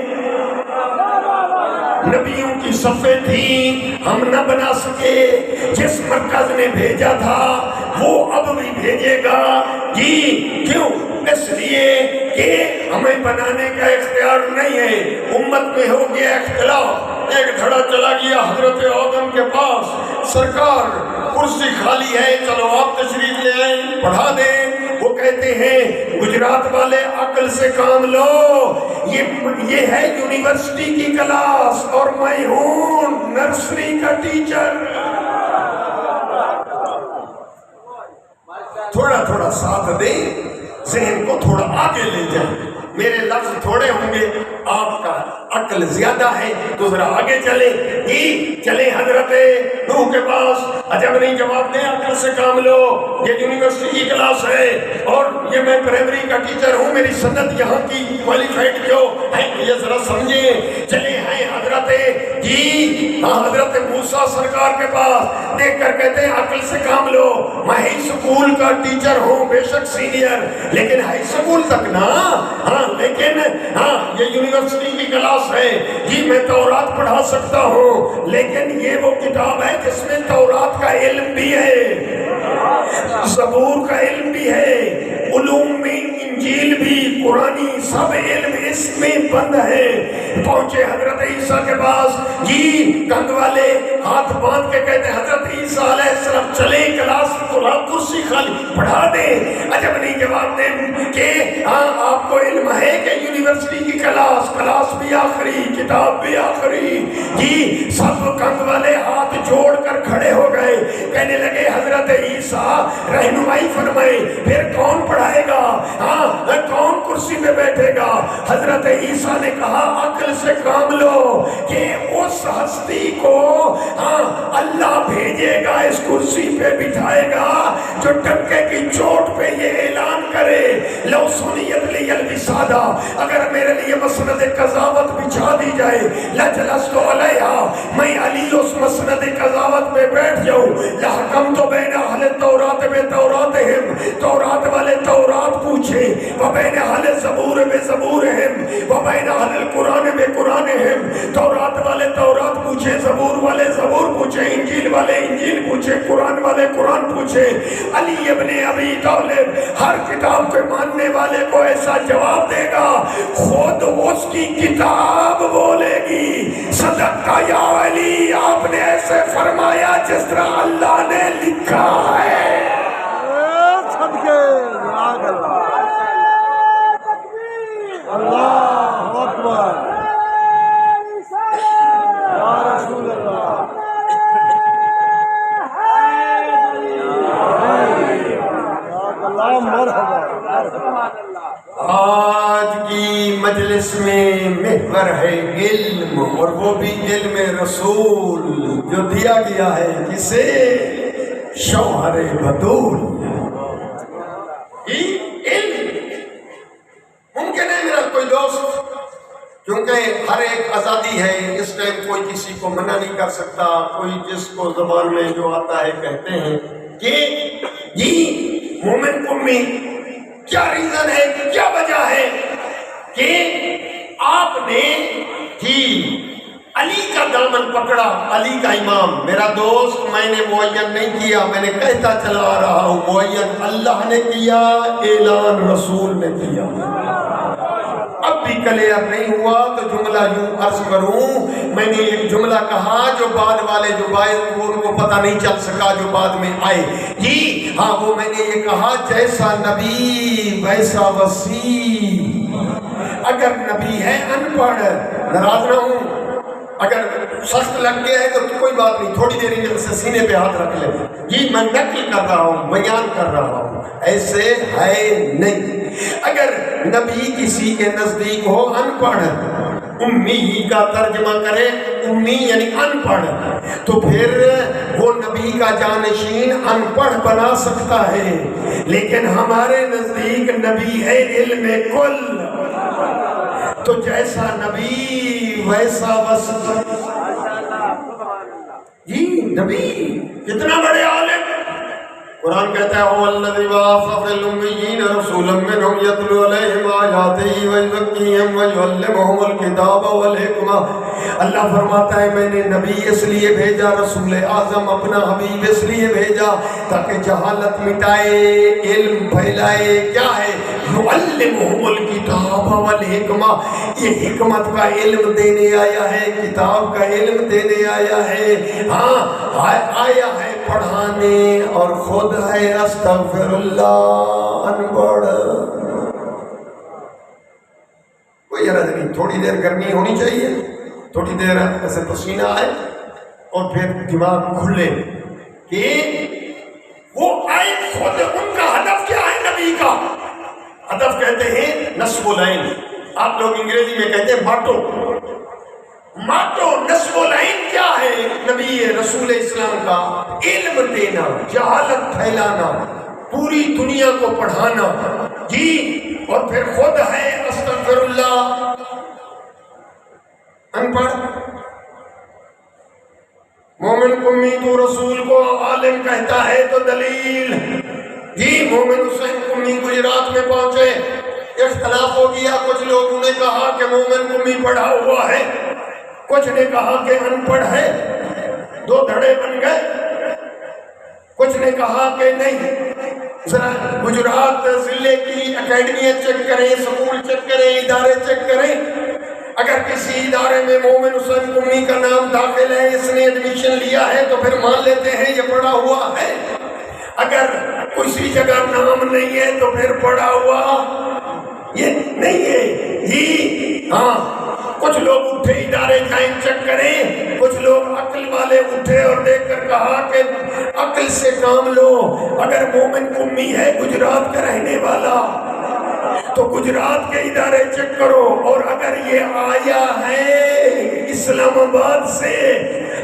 نبیوں کی صفیں تھیں، ہم نہ بنا سکے. جس مرکز نے بھیجا تھا وہ اب بھی بھیجے گا جی. کیوں؟ اس لیے کہ ہمیں بنانے کا اختیار نہیں ہے. امت میں ہو گیا اختلاف. ایک دھڑا چلا گیا حضرت آدم کے پاس، سرکار کرسی خالی ہے، چلو آپ تشریف لے آئیں، پڑھا دیں. وہ کہتے ہیں گجرات والے عقل سے کام لو، یہ ہے یونیورسٹی کی کلاس اور میں ہوں نرسری کا ٹیچر. تھوڑا ساتھ دیں، ذہن کو تھوڑا آگے لے جائیں. میرے لفظ تھوڑے ہوں گے، آپ کا عقل زیادہ ہے تو ذرا آگے چلے حضرت نوح کے پاس. عجب نہیں جواب دیں، عقل سے کام لو، یہ یونیورسٹی کی کلاس ہے اور یہ میں پرائمری کا ٹیچر ہوں، میری سند یہاں کی کوالیفائڈ کیوں ہے، یہ ذرا سمجھیں. چلے ہیں حضرت حضرت موسیٰ سرکار کے پاس. دیکھ کر کہتے ہیں عقل سے کام لو، میں ہی سکول کا ٹیچر ہوں، بے شک سینئر، لیکن ہائی سکول تک نا. لیکن یہ یونیورسٹی کی کلاس ہے جی. میں تورات پڑھا سکتا ہوں، لیکن یہ وہ کتاب ہے جس میں تورات کا علم بھی ہے، زبور کا علم بھی ہے، علوم میں انجیل بھی، قرآنی سب علم اس میں بند ہے. پہنچے حضرت عیسیٰ کے پاس جی. کنگ والے ہاتھ باندھ کے کہتے ہیں حضرت عیسیٰ علیہ السلام چلے کلاس، کرسی خالی، پڑھا دیں. عجب نہیں جواب دیں کہ آپ کو علم ہے کہ یونیورسٹی کی کلاس بھی آخری، کتاب بھی آخری جی. سب کنگ والے ہاتھ جوڑ کر کھڑے ہو گئے، کہنے لگے حضرت عیسیٰ رہنمائی فرمائے، پھر کون پڑھائے گا، کون کرسی پہ بیٹھے گا. حضرت عیسیٰ نے کہا عقل سے کام لو کہ اس ہستی کو اللہ بھیجے گا، اس کرسی پہ بٹھائے گا جو ٹکے کی چوٹ پہ یہ اعلان کرے لو سنیت لی الوسادہ، اگر میرے لیے مسند قضاوت بچھا دی جائے لجلست علیہا، میں علی اس مسند قضاوت پہ بیٹھ جاؤں. لحکمت بین اہل التورات بتوراتہم، تورات والے تورات پوچھے، وبین اہل زبور بزبورہم، وبین اہل پوچھے علی ابن ابی طالب ہر کتاب کے ماننے والے کو ایسا جواب دے گا، خود اس کی کتاب بولے گی صدقہ یا علی، آپ نے ایسے فرمایا جس طرح اللہ نے لکھا ہے۔ صدقے اللہ اکبر یا رسول اللہ۔ آج کی مجلس میں محور ہے علم، اور وہ بھی علم رسول جو دیا گیا ہے کسے؟ شوہر بطول۔ علم ممکن ہے میرا کوئی دوست، کیونکہ ہر ایک آزادی ہے، اس ٹائم کوئی کسی کو منع نہیں کر سکتا، کوئی جس کو زبان میں جو آتا ہے کہتے ہیں کہ جی مومن قومی کیا ریزن ہے، کیا وجہ ہے کہ آپ نے جی علی کا دامن پکڑا، علی کا امام میرا دوست، میں نے معین نہیں کیا، میں نے کہتا چلا آ رہا ہوں، معین اللہ نے کیا، اعلان رسول نے کیا۔ اب بھی کلیئر نہیں ہوا تو جملہ یوں عرض کروں، میں نے ایک جملہ کہا جو بعد والے جو باعث ان کو پتہ نہیں چل سکا جو بعد میں آئے، جی ہاں وہ میں نے یہ کہا جیسا نبی ویسا وسیع۔ اگر نبی ہے ان پڑھ، ناراض نہ ہوں، اگر سخت لگ گیا ہے تو کوئی بات نہیں، تھوڑی دیر میں سے سینے پہ ہاتھ رکھ لے، جی میں نقل کر رہا ہوں، بیان کر رہا ہوں، ایسے ہے نہیں۔ اگر نبی کسی کے نزدیک ہو ان پڑھ، امی کا ترجمہ کرے، امی یعنی ان پڑھ، تو پھر وہ نبی کا جانشین ان پڑھ بنا سکتا ہے، لیکن ہمارے نزدیک نبی ہے علم کل، تو جیسا نبی ویسا وسیع۔ جی نبی کتنا بڑے عالم، قرآن کہتا ہے هو الذی بعث فی الامیین رسولا منہم یتلو علیہم آیاتہ ویزکیہم ویعلمہم الکتاب والحکمہ۔ اللہ فرماتا ہے میں نے نبی اس لیے بھیجا، رسول اعظم اپنا حبیب اس لیے بھیجا تاکہ جہالت مٹائے، علم پھیلائے۔ کیا ہے؟ یعلمہم الکتاب والحکمہ، یہ حکمت کا علم دینے آیا ہے، کتاب کا علم دینے آیا ہے، ہاں آیا ہے پڑھانے، اور خود ہے استغفر اللہ ان پڑھ۔ کوئی عرض نہیں، تھوڑی دیر گرمی ہونی چاہیے، تھوڑی دیر ایسے پسینہ آئے اور پھر دماغ کھلے کہ وہ آئے خود، ان کا ہدف کیا ہے نبی کا؟ ہدف کہتے ہیں نصب العین، آپ لوگ انگریزی میں کہتے ہیں ماٹو نصب العین کیا ہے نبی رسول اسلام کا؟ علم دینا، جہالت پھیلانا، پوری دنیا کو پڑھانا، جی اور پھر خود ہے استغفر اللہ ان پڑھ۔ مومن قمی تو رسول کو عالم کہتا ہے تو دلیل، جی مومن حسین قمی گجرات میں پہنچے، اختلاف ہو گیا، کچھ لوگوں نے کہا کہ مومن قمی پڑھا ہوا ہے، کچھ نے کہا کہ ان پڑھ ہے، دو دھڑے بن گئے، کچھ نے کہا کہ نہیں۔ ذرا گجرات ضلع کی اکیڈمیاں چیک کریں، سکول چیک کریں، ادارے چیک کریں، اگر کسی ادارے میں مومن حسین قمی کا نام داخل ہے، اس نے ایڈمیشن لیا ہے تو پھر مان لیتے ہیں یہ پڑھا ہوا ہے، اگر کسی جگہ نام نہیں ہے تو پھر پڑھا ہوا یہ نہیں ہے۔ جی ہاں کچھ لوگ اٹھے ادارے جائیں چیک کریں، کچھ لوگ عقل والے اٹھے اور دیکھ کر کہا کہ عقل سے کام لو، اگر مومن قمی ہے گجرات کا رہنے والا تو گجرات کے ادارے چیک کرو، اور اگر یہ آیا ہے اسلام آباد سے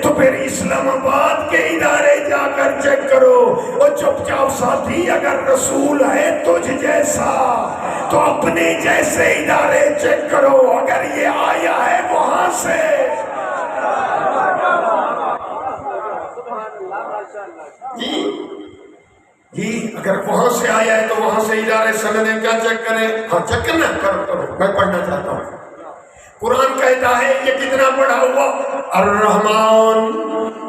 تو پھر اسلام آباد کے ادارے جا کر چیک کرو، اور چپ چاپ ساتھی اگر رسول ہے تجھ جیسا تو اپنے جیسے ادارے چیک کرو، اگر یہ آیا ہے وہاں سے۔ جی اگر وہاں سے آیا ہے تو وہاں سے ادارے سندیں کیا چیک کریں؟ ہاں چیک کرنا، کرو میں پڑھنا چاہتا ہوں۔ قرآن کہتا ہے یہ کتنا پڑھا ہوا؟ الرحمن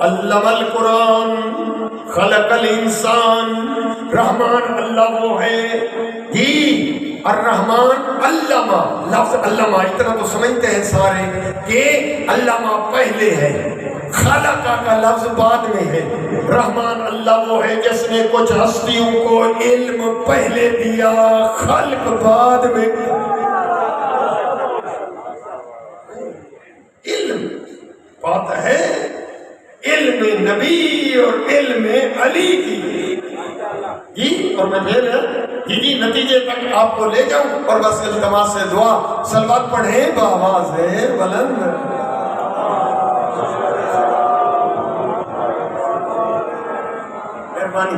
علم القرآن خلق الانسان، رحمان اللہ وہ ہے جی، الرحمن علامہ، لفظ علامہ اتنا تو سمجھتے ہیں سارے کہ علامہ پہلے ہے، خلق کا لفظ بعد میں ہے۔ رحمان اللہ وہ ہے جس نے کچھ ہستیوں کو علم پہلے دیا، خلق بعد میں۔ علم بات ہے علم نبی اور علم علی کی جی، اور میں پھر جی نتیجے تک آپ کو لے جاؤں، اور بس التماس سے دعا صلوات پڑھیں بآواز بلند۔ مہربانی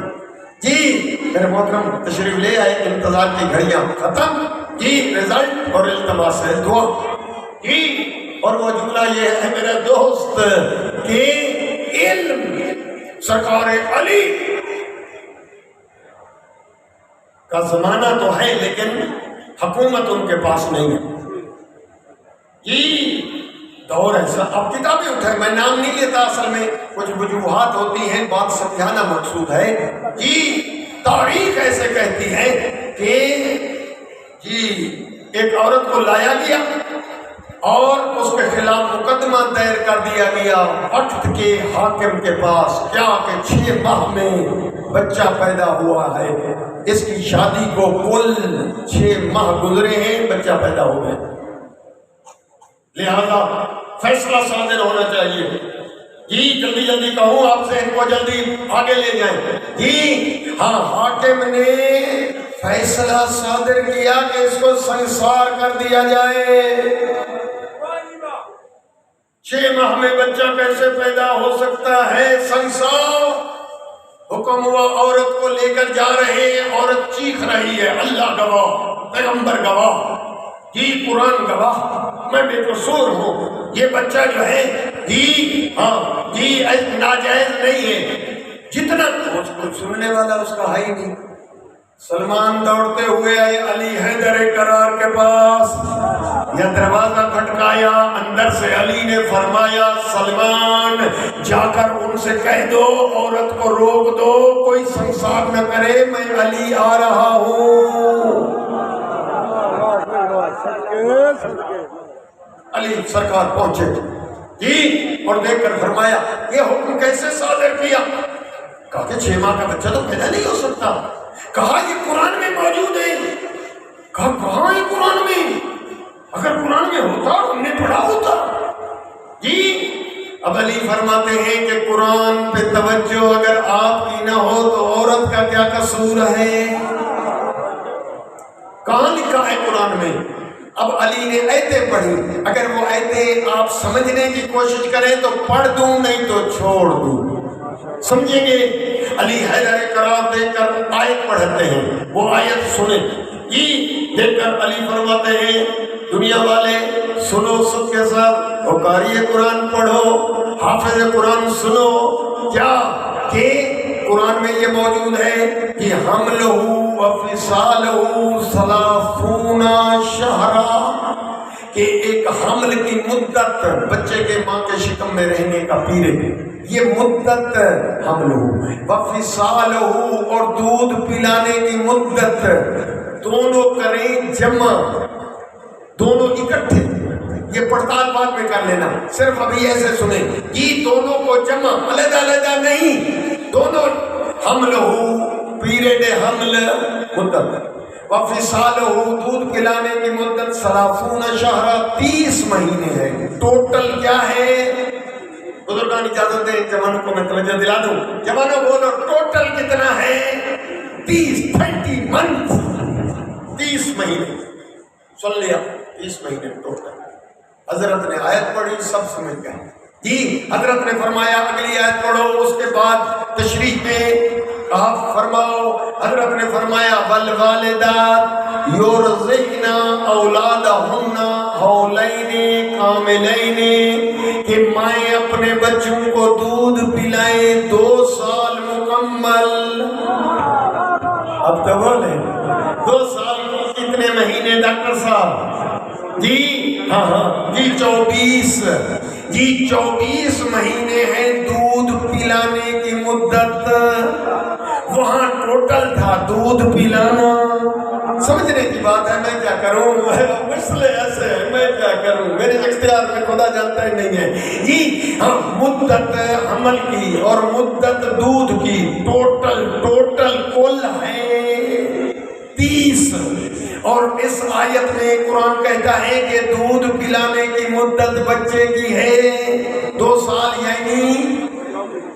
جی، میرے محترم تشریف لے آئے، انتظار کی گھڑیاں ختم جی، رزلٹ اور التماس سے دعا جی۔ اور وہ جملہ یہ ہے میرے دوست کہ علم سرکار علی کا زمانہ تو ہے لیکن حکومت ان کے پاس نہیں ہے جی، دور ایسا۔ اب کتابیں اٹھائیں، میں نام نہیں لیتا، اصل میں کچھ وجوہات ہوتی ہیں، بات سمجھانا مقصود ہے جی۔ تاریخ ایسے کہتی ہے کہ جی ایک عورت کو لایا گیا اور اس کے خلاف مقدمہ دائر کر دیا گیا وقت کے حاکم کے پاس، کیا کہ 6 ماہ میں بچہ پیدا ہوا ہے، اس کی شادی کو کل 6 ماہ گزرے ہیں، بچہ پیدا ہو گیا، لہذا فیصلہ صادر ہونا چاہیے جی۔ جلدی جلدی کہوں آپ سے، ان کو جلدی آگے لے جائیں جی۔ ہاں، حاکم نے فیصلہ صادر کیا کہ اس کو سنسار کر دیا جائے۔ 6 ماہ میں بچہ کیسے پیدا ہو سکتا ہے؟ سنسار حکم ہوا، عورت کو لے کر جا رہے ہیں، عورت چیخ رہی ہے، اللہ گواہ، پیغمبر گواہ جی، قرآن گواہ، میں بے قصور ہوں، یہ بچہ جو ہے جی ہاں جی ناجائز نہیں ہے۔ جتنا کچھ سننے والا اس کا ہے ہی نہیں۔ سلمان دوڑتے ہوئے آئے علی حیدر کرار کے پاس، یا دروازہ کھٹکایا، اندر سے علی نے فرمایا سلمان جا کر ان سے کہہ دو عورت کو روک دو، کوئی سنسار نہ کرے، میں علی آ رہا ہوں۔ علی سرکار پہنچے جی، اور دیکھ کر فرمایا یہ حکم کیسے صادر کیا؟ کہا کہ 6 ماہ کا بچہ تو پیدا نہیں ہو سکتا۔ کہا یہ قرآن میں موجود ہے۔ کہا کہاں ہے قرآن میں؟ اگر قرآن میں ہوتا ہم نے پڑھا ہوتا جی۔ اب علی فرماتے ہیں کہ قرآن پہ توجہ اگر آپ کی نہ ہو تو عورت کا کیا قصور ہے؟ کہاں لکھا ہے قرآن میں؟ اب علی نے آیتیں پڑھی، اگر وہ آیتیں آپ سمجھنے کی کوشش کریں تو پڑھ دوں، نہیں تو چھوڑ دوں، سمجھیں گے؟ علی حیدر قرار دے کر آیت پڑھتے ہیں، وہ آیت سنیں جی۔ دیکھ کر علی فرماتے ہیں دنیا والے سنو سب کے ساتھ، اور قاری قرآن پڑھو، حافظ قرآن سنو، کیا کہ قرآن میں یہ موجود ہے کہ حملہ وفصالہ 30 شہرا، کہ ایک حمل کی مدت، بچے کے ماں کے شکم میں رہنے کا پیریڈ، یہ مدت حمل ہو، وفصالہ اور دودھ پلانے کی مدت، دونوں کریں جمع، دونوں اکٹھے، یہ پڑتال بعد میں کر لینا، صرف ابھی ایسے سنیں یہ دونوں کو جمع، علیحدہ علیحدہ نہیں، دونوں حمل ہو، پیریڈ حمل مدت، وفصالہ دودھ پلانے کی مدت 30 شہرا 30 مہینے ہے۔ ٹوٹل کیا ہے؟ بزرگان اجازت دیں جوانوں کو میں توجہ دلا دوں، جوانوں بولو ٹوٹل کتنا ہے؟ 30 منتھ، 30 مہینے، سن لیا 30 مہینے ٹوٹل۔ حضرت نے آیت پڑھی، سب سمجھ گئے جی۔ حضرت نے فرمایا اگلی آیت پڑھو، اس کے بعد تشریح میں کہا فرماؤ، حضرت نے فرمایا والوالدات یرضعن اولادہن حولین کاملین، کہ مائیں اپنے بچوں کو دودھ پلائیں 2 سال مکمل۔ اب تو بولیں 2 سال کو کتنے مہینے ڈاکٹر صاحب جی؟ ہاں جی 24 جی، 24 مہینے ہیں دودھ پلانے کی مدت۔ وہاں ٹوٹل تھا دودھ پلانا. سمجھنے کی بات ہے. میں کیا کروں, مسئلے ایسے ہیں, میں کیا کروں, میرے اختیار میں خدا جانتا ہی نہیں ہے جی. ہم مدت حمل کی اور مدت دودھ کی ٹوٹل کل ہے 30. اور اس آیت میں قرآن کہتا ہے کہ دودھ پلانے کی مدت بچے کی ہے 2 سال یعنی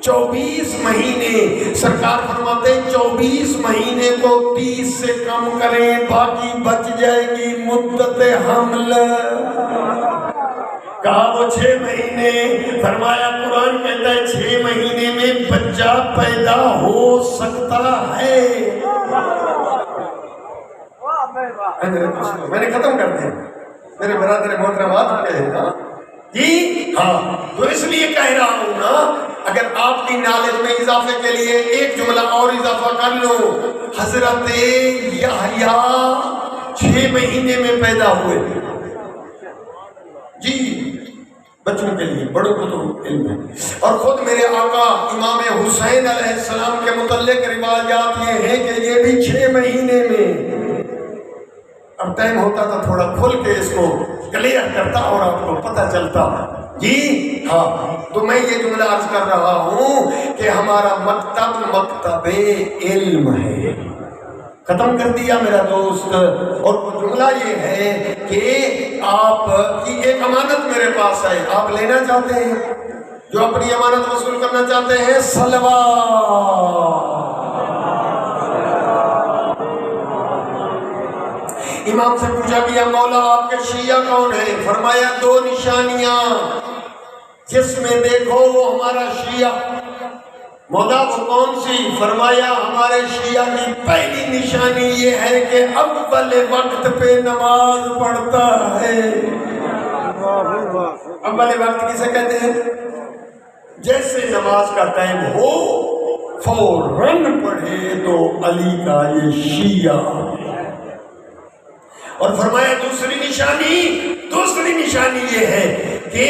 24 مہینے. سرکار فرماتے ہیں 24 مہینے کو 30 سے کم کریں, باقی بچ جائے گی مدت حمل. کہا وہ 6 مہینے. فرمایا قرآن کہتا ہے 6 مہینے میں بچہ پیدا ہو سکتا ہے. میں نے ختم کر دیا میرے برادر محترمات کہے جی. ہاں تو اس لیے کہہ رہا ہوں نا, اگر آپ کی نالج میں اضافے کے لیے ایک جملہ اور اضافہ کر لو. حضرت یحییٰ 6 مہینے میں پیدا ہوئے جی, بچوں کے لیے, بڑوں کو تو علم ہے. اور خود میرے آقا امام حسین علیہ السلام کے متعلق روایات یہ ہیں کہ یہ بھی 6 مہینے میں. اب ٹائم ہوتا تو تھوڑا کھل کے اس کو کلیئر کرتا اور آپ کو پتہ چلتا جی. ہاں تو میں یہ جملہ عرض کر رہا ہوں کہ ہمارا مکتب علم ہے. ختم کر دیا میرا دوست. اور وہ جملہ یہ ہے کہ آپ کی ایک امانت میرے پاس ہے, آپ لینا چاہتے ہیں, جو اپنی امانت وصول کرنا چاہتے ہیں, صلوات. امام سے پوچھا گیا مولا آپ کے شیعہ کون ہیں؟ فرمایا 2 نشانیاں جس میں دیکھو وہ ہمارا شیعہ. مولا وہ کون سی؟ فرمایا ہمارے شیعہ کی پہلی نشانی یہ ہے کہ اول وقت پہ نماز پڑھتا ہے. اول وقت کسے کہتے ہیں؟ جیسے نماز کا ٹائم ہو فوراً پڑھے تو علی کا یہ شیعہ. اور فرمایا دوسری نشانی یہ ہے کہ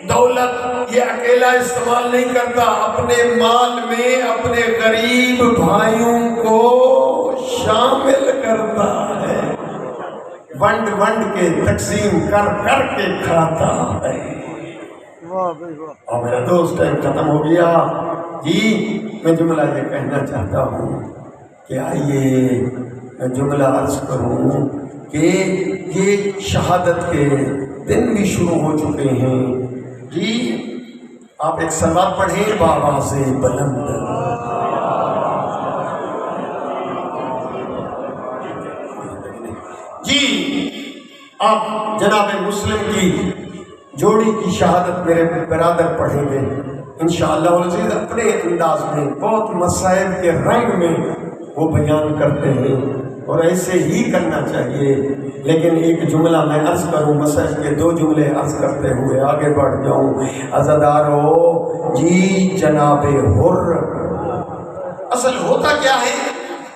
دولت یہ اکیلا استعمال نہیں کرتا, اپنے مال میں اپنے غریب بھائیوں کو شامل کرتا ہے, ونڈ کے تقسیم کر کے کھاتا ہے. اور میرا دوست ٹائم ختم ہو گیا جی. میں جملہ یہ کہنا چاہتا ہوں کہ آئیے میں جملہ عرض کروں کہ یہ شہادت کے دن بھی شروع ہو چکے ہیں جی. آپ ایک صلوات پڑھیں بآواز بلند. جی آپ جناب مسلم کی جوڑی کی شہادت میرے برادر پڑھیں گے انشاءاللہ العزیز. اپنے انداز میں بہت مسائل کے رنگ میں وہ بیان کرتے ہیں اور ایسے ہی کرنا چاہیے. لیکن ایک جملہ میں عرض کروں, مسائل کے 2 جملے عرض کرتے ہوئے آگے بڑھ جاؤں. عزادارو جی جناب حر, اصل ہوتا کیا ہے؟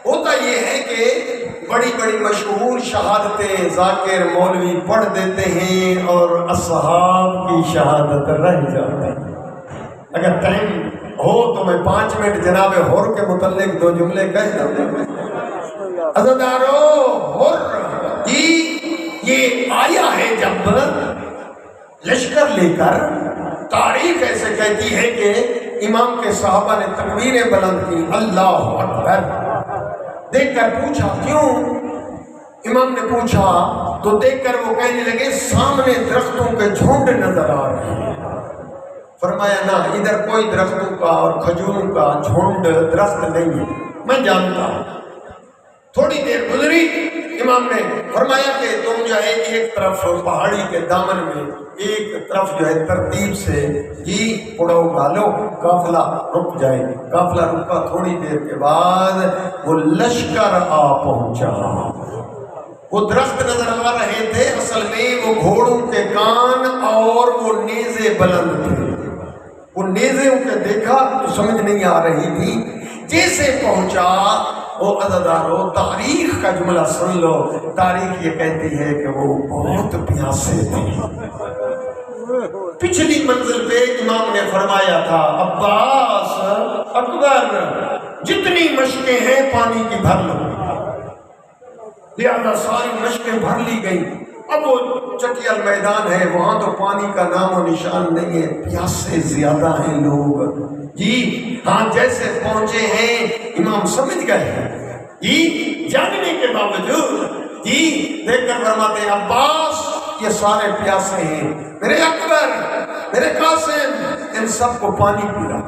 ہوتا یہ ہے کہ بڑی مشہور شہادتیں ذاکر مولوی پڑھ دیتے ہیں اور اصحاب کی شہادت رہ جاتی ہے. اگر ٹائم ہو تو میں 5 منٹ جناب حر کے متعلق 2 جملے کہہ دوں. عزادارو حر جی یہ آیا ہے جب لشکر لے کر. تاریخ ایسے کہتی ہے کہ امام کے صحابہ نے تکبیریں بلند کی, اللہ اکبر. دیکھ کر پوچھا کیوں؟ امام نے پوچھا تو دیکھ کر وہ کہنے لگے سامنے درختوں کے جھنڈ نظر آ رہے ہیں. فرمایا نہ, ادھر کوئی درختوں کا اور کھجوروں کا جھنڈ درخت نہیں ہے, میں جانتا ہوں. تھوڑی دیر گزری, امام نے فرمایا کہ تم جو ہے ایک طرف پہاڑی کے دامن میں, ایک طرف جو ہے ترتیب سے جی پڑاؤ ڈالو, قافلہ رک جائے. قافلہ رکا, تھوڑی دیر کے بعد وہ لشکر آ پہنچا. وہ درخت نظر آ رہے تھے, اصل میں وہ گھوڑوں کے کان اور وہ نیزے بلند تھے. وہ نیزوں کے دیکھا تو سمجھ نہیں آ رہی تھی. جیسے پہنچا وہ عزادارو تاریخ کا جملہ سن لو. تاریخ یہ کہتی ہے کہ وہ بہت پیاسے تھے. پچھلی منزل پہ امام نے فرمایا تھا عباس اکبر جتنی مشقیں ہیں پانی کی بھر لو۔ لہذا ساری مشقیں بھر لی گئی۔ اب وہ چٹیل میدان ہے، وہاں تو پانی کا نام و نشان نہیں ہے، پیاسے زیادہ ہیں لوگ جی۔ ہاں جیسے پہنچے ہیں امام سمجھ گئے جی، جاننے کے باوجود جی دیکھ کر فرماتے ہیں عباس یہ سارے پیاسے ہیں، میرے اکبر میرے قاسم ان سب کو پانی پلا۔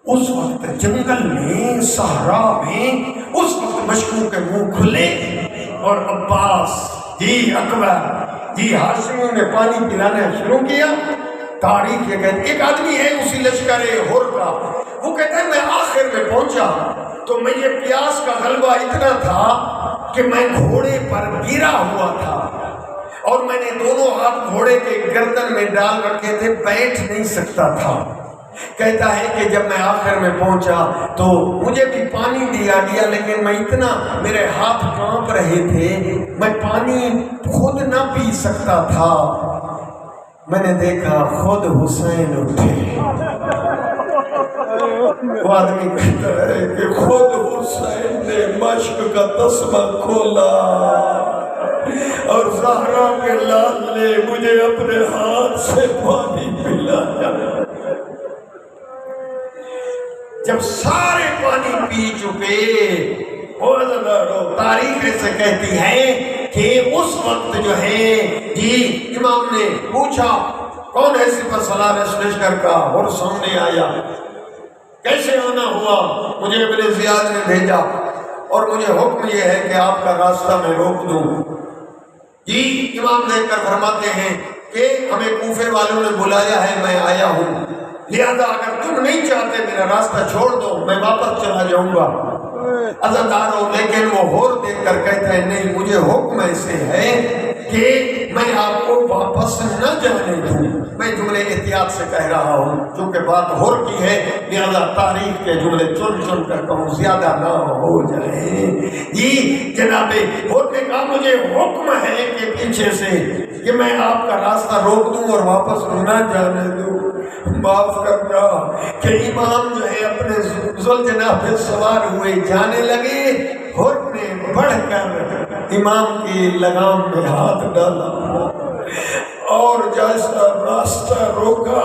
اس وقت جنگل میں صحرا میں اس وقت مشکوں کے منہ کھلے اور عباس جی اکبر جی ہاشمیوں نے پانی پلانا شروع کیا۔ تاریخ یہ کہتے ایک آدمی ہے اسی لشکر ہر کا، وہ کہتا ہے میں آخر میں پہنچا تو میں یہ پیاس کا غلبہ اتنا تھا کہ میں گھوڑے پر گرا ہوا تھا اور میں نے دونوں ہاتھ گھوڑے کے گردن میں ڈال رکھے تھے، بیٹھ نہیں سکتا تھا۔ کہتا ہے کہ جب میں آخر میں پہنچا تو مجھے بھی پانی دیا گیا، لیکن میں اتنا میرے ہاتھ کانپ رہے تھے میں پانی خود نہ پی سکتا تھا۔ میں نے دیکھا خود حسین اٹھے۔ وہ آدمی کہتا ہے کہ خود حسین نے مشق کا تسمہ کھولا اور زہرا کے لال نے مجھے اپنے ہاتھ سے پانی پلایا۔ جب سارے پانی پی چکے تاریخ سے کہتی ہے کہ اس وقت جو ہے جی امام نے پوچھا کون ہے سپہ سالار اس لشکر کا، اور سامنے آیا۔ کیسے آنا ہوا؟ مجھے ابن زیاد نے بھیجا اور مجھے حکم یہ ہے کہ آپ کا راستہ میں روک دوں۔ جی امام دیکھ کر فرماتے ہیں کہ ہمیں کوفے والوں نے بلایا ہے، میں آیا ہوں، لہذا اگر تم نہیں چاہتے میرا راستہ چھوڑ دو میں واپس چلا جاؤں گا۔ عزاداروں لیکن وہ ہور دیکھ کر کہتا ہے نہیں، مجھے حکم ایسے ہے کہ میں آپ کو واپس نہ جانے دوں۔ میں جملے احتیاط سے کہہ رہا ہوں چونکہ بات ہور کی ہے، لہذا تاریخ کے جملے چن چن کر کہوں زیادہ نہ ہو جائیں۔ جی جناب ہور نے کہا مجھے حکم ہے کہ پیچھے سے کہ میں آپ کا راستہ روک دوں اور واپس نہ جانے دوں۔ معاف کرنا کہ امام جو ہے اپنے ذوالجناح پہ سوار ہوئے جانے لگے، ہر نے بڑھ کر امام کی لگام میں ہاتھ ڈالا اور جیسا راستہ روکا،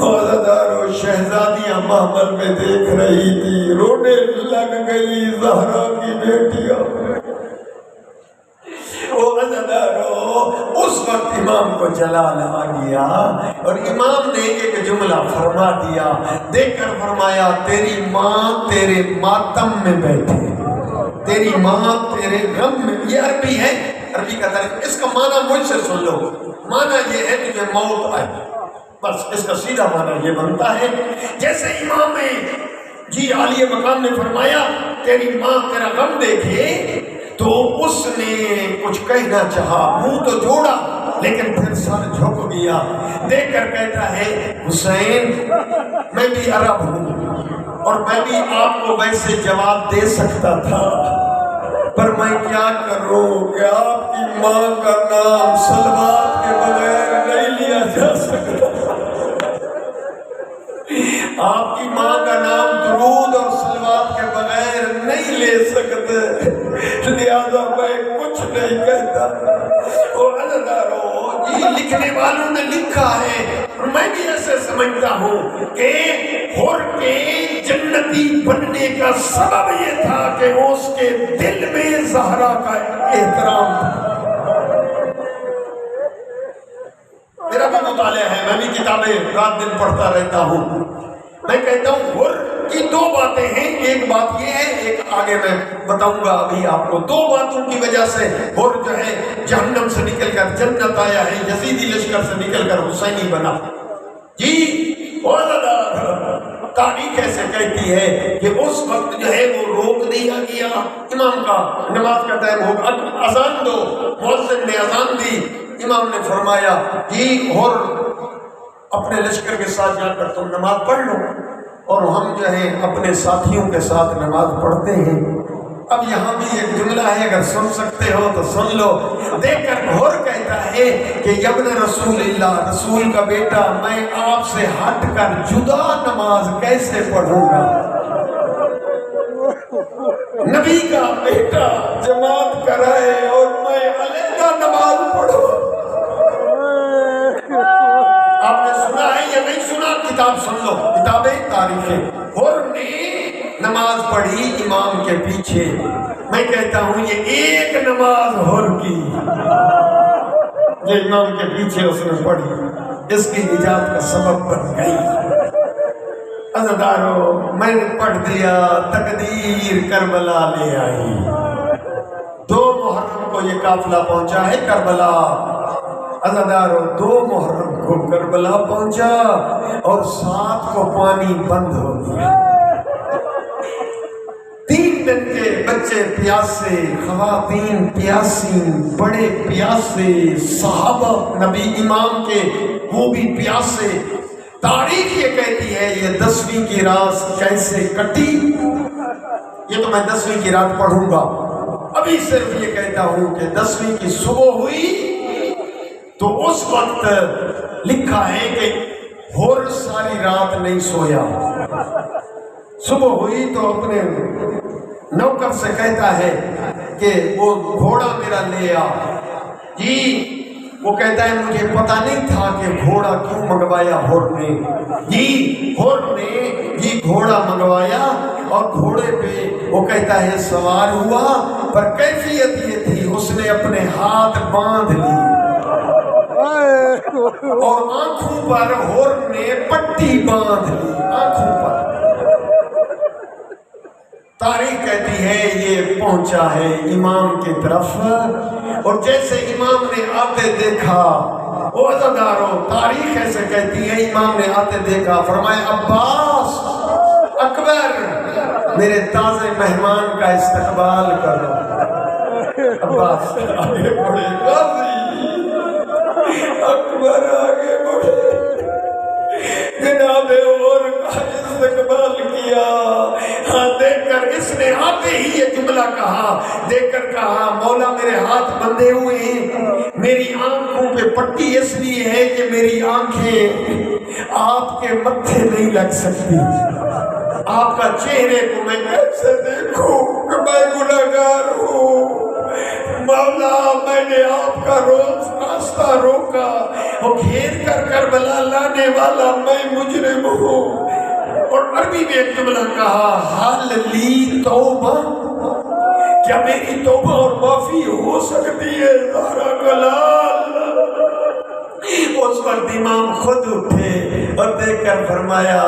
عزادارو شہزادیاں محمل میں دیکھ رہی تھی، رونے لگ گئی زہرا کی بیٹیاں۔ اس وقت امام کو جلال آ گیا اور امام نے ایک جملہ فرما دیا، دیکھ کر فرمایا تیری ماں تیرے ماتم میں بیٹھے، تیری ماں تیرے غم میں۔ یہ عربی ہے، عربی کا ترجمہ، اس کا معنی مجھ سے سن لو۔ معنی یہ ہے تجھے موت آئے، بس اس کا سیدھا معنی یہ بنتا ہے جیسے امام جی عالی مقام نے فرمایا تیری ماں تیرا غم دیکھے تو اس نے کچھ کہنا چاہا، منہ تو جوڑا لیکن پھر سر جھک گیا۔ دیکھ کر کہتا ہے حسین میں بھی عرب ہوں اور میں بھی آپ کو ویسے جواب دے سکتا تھا، پر میں کیا کروں کہ آپ کی ماں کا نام صلوات کے بغیر نہیں لیا جا سکتا، آپ کی ماں کا نام درود اور صلوات کے بغیر نہیں لے سکتے، لہذا میں کچھ نہیں کہتا۔ اور یہ لکھنے والوں نے لکھا ہے، میں بھی ایسے سمجھتا ہوں کہ ہر کے جنتی بننے کا سبب یہ تھا کہ اس کے دل میں زہرا کا احترام تھا۔ میرا بھی مطالعہ ہے، میں بھی کتابیں رات دن پڑھتا رہتا ہوں۔ میں کہتا ہوں ہر کی دو باتیں ہیں، ایک بات یہ ہے، ایک آگے میں بتاؤں گا ابھی آپ کو۔ دو باتوں کی وجہ سے ہر جو ہے جہنم سے نکل کر جنت آیا ہے، یزیدی لشکر سے نکل کر حسینی بنا۔ جی تاریخ ایسے کہتی ہے کہ اس وقت جو ہے وہ روک دیا گیا، امام کا نماز کا ٹائم ہوگا، اذان دو، مؤذن نے اذان دی، امام نے فرمایا جی اور اپنے لشکر کے ساتھ جا کر تم نماز پڑھ لو، اور ہم جو ہیں اپنے ساتھیوں کے ساتھ نماز پڑھتے ہیں۔ اب یہاں بھی ایک جملہ ہے، اگر سن سکتے ہو تو سن لو۔ دیکھ کر گھور کہتا ہے کہ یبن رسول اللہ، رسول کا بیٹا، میں آپ سے ہٹ کر جدا نماز کیسے پڑھوں گا؟ نبی کا بیٹا جماعت کرائے اور میں علیحدہ نماز پڑھوں۔ آپ نے سنا ہے یا نہیں سنا؟ کتاب سن لو، کتابیں تاریخیں۔ اور نے نماز پڑھی امام کے پیچھے، میں کہتا ہوں یہ ایک نماز ہور کی جو امام کے پیچھے اس نے پڑھی، اس کی نجات کا سبب بن گئی۔ عزادارو، میں نے پڑھ دیا، تقدیر کربلا لے آئی۔ 2 محرم کو یہ قافلہ پہنچا ہے کربلا۔ عزادارو، 2 محرم کو کربلا پہنچا اور 7 کو پانی بند ہو گیا۔ 3 دن کے بچے پیاسے، خواتین پیاسی، بڑے پیاسے، صحابہ نبی امام کے وہ بھی پیاسے۔ تاریخ یہ کہتی ہے یہ 10ویں کی رات کیسے کٹی، یہ تو میں 10ویں کی رات پڑھوں گا۔ ابھی صرف یہ کہتا ہوں کہ 10ویں کی صبح ہوئی تو اس وقت لکھا ہے کہ ہور ساری رات نہیں سویا۔ صبح ہوئی تو اپنے نوکر سے کہتا ہے کہ وہ گھوڑا میرا لے آ۔ جی، وہ کہتا ہے مجھے پتا نہیں تھا کہ گھوڑا کیوں منگوایا ہور نے۔ جی، ہور نے یہ گھوڑا منگوایا اور گھوڑے پہ وہ کہتا ہے سوار ہوا، پر کیفیت یہ تھی اس نے اپنے ہاتھ باندھ لی اور آنکھوں پر ہور نے پٹی باندھ لی، آنکھوں پر۔ تاریخ کہتی ہے یہ پہنچا ہے امام کی طرف، اور جیسے امام نے آتے دیکھا، وہ عزادارو تاریخ ایسے کہتی ہے امام نے آتے دیکھا، فرمایا عباس، اکبر، میرے تازے مہمان کا استقبال کرو۔ عباس آگے بڑھے، غازی اکبر آگے بڑھے، جناب اور کا استقبال کیا۔ ہاں، دیکھ کر اس نے آتے ہی یہ جملہ کہا، دیکھ کر کہا مولا میرے ہاتھ بندھے ہوئے ہیں، میری آنکھوں پہ پٹی اس لیے ہے کہ میری آنکھیں آپ کے متھے نہیں لگ سکتی، آپ کا چہرے کو میں کیسے دیکھوں کہ میں گناہگار ہوں۔ مولا، میں نے آپ کا روز راستہ روکا، وہ گھیر کر کربلا لانے والا میں مجرم ہوں۔ اور عربی میں ایک جملہ کہا، حال لی توبہ، کیا میری توبہ اور معافی ہو سکتی ہے زہرا کلال؟ اس وقت امام خود اٹھے اور دیکھ کر فرمایا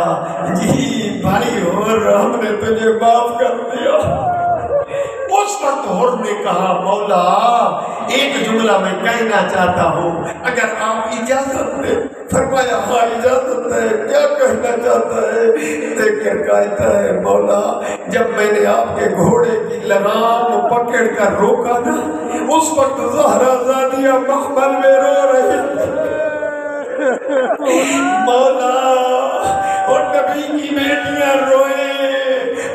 جی بھائی اور ہم نے تجھے معاف کر دیا۔ اس وقت ہور نے کہا مولا ایک جملہ میں کہنا چاہتا ہوں اگر آپ اجازت دیں۔ فرمایا ہاں اجازت ہے، کیا کہنا چاہتا ہے؟ دیکھ کر کہتا ہے مولا جب میں نے آپ کے گھوڑے کی لگام پکڑ کر روکا نا، اس وقت زہرا زادیہ مخمل میں رو رہی مولا، اور نبی کی بیٹیاں روئے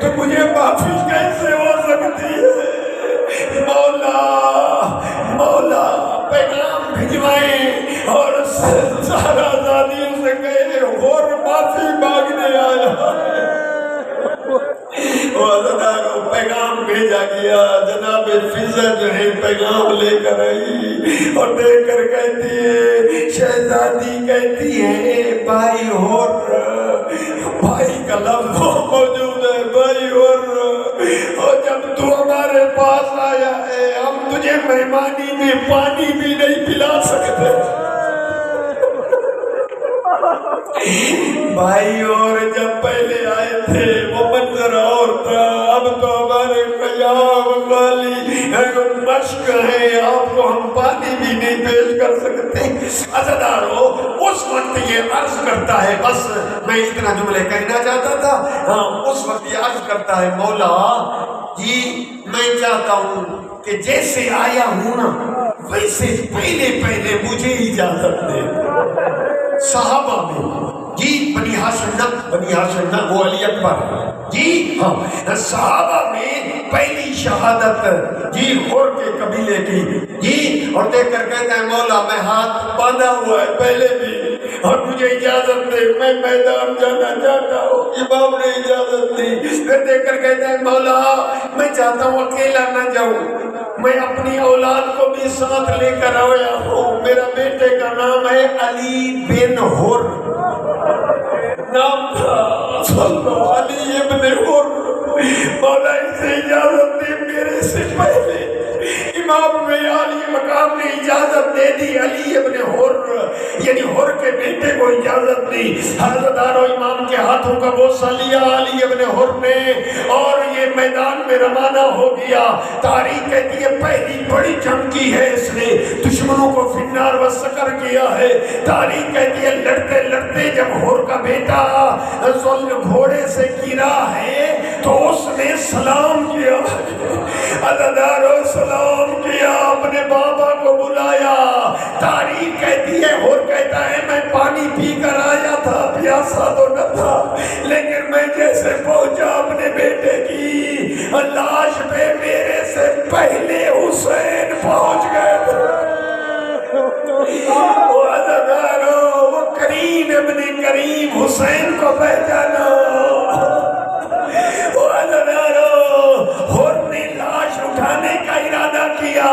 تو مجھے معافی کیسے ہو سکتی ہے؟ مولا مولا پیغام بھجوائیں اور زہرا زادیوں سے کہے اور معافی مانگنے آیا ہے۔ پیغام بھیجا گیا، جناب فضا جو ہے پیغام لے کر آئی اور دیکھ کر کہتی ہے شہزادی کہتی ہے بھائی اور بھائی کا لفظ موجود ہے، بھائی اور جب تو ہمارے پاس آیا ہے ہم تجھے مہمانی میں پانی بھی نہیں پلا سکتے۔ بھائی اور جب پہلے آئے تھے وہ منظر اور تھا، اب تو ہمارے قیام والی مشق ہے، آپ کو ہم پانی بھی نہیں پیش کر سکتے۔ عزادارو اس وقت یہ عرض کرتا ہے، بس میں اتنا جملے کہنا چاہتا تھا، ہاں اس وقت یہ عرض کرتا ہے مولا جی میں چاہتا ہوں کہ جیسے آیا ہوں نا ویسے پہلے مجھے اجازت دے۔ صحابہ میں جی بنی ہاشم نہ وہ علی اکبر جی ہاں صحابہ میں پہلی شہادت جی غور کے قبیلے کی جی اور دیکھ کر کہتے ہیں مولا میں ہاتھ باندھا ہوا ہے پہلے بھی اور مجھے اجازت دے میں میدان جانا چاہتا ہوں امام نے اجازت دی پھر دیکھ کر کہتے ہیں مولا میں چاہتا ہوں اکیلا نہ جاؤں میں اپنی اولاد کو بھی ساتھ لے کر آیا ہوں میرا بیٹے کا نام ہے علی بن حر نام تھا علی ابن حر مولا اسے اجازت دے میرے سے پہلے امام میں عالی مقام نے اجازت دے دی علی ابن حر یعنی حر کے بیٹے کو اجازت دی حضرت دارو امام کے ہاتھوں کا بوسہ لیا علی ابن حر نے اور یہ میدان میں روانہ ہو گیا تاریخ کہتی ہے پہلی بڑی جنگ کی ہے اس نے دشمنوں کو فنار و سکر کیا ہے تاریخ کہتی ہے لڑتے لڑتے جب حر کا بیٹا ظلم گھوڑے سے گرا ہے تو اس نے سلام کیا عزادارو سلام کیا اپنے بابا کو بلایا تاریخ کہتی ہے حر کہتا ہے میں پانی پی کر آیا تھا پیاسا تو نہ تھا لیکن میں جیسے پہنچا اپنے بیٹے کی لاش پہ میرے سے پہلے حسین پہنچ گئے وہ عزادارو وہ کریم ابن کریم حسین کو پہچانا وہ عزادارو حر نے لاش اٹھانے کا ارادہ کیا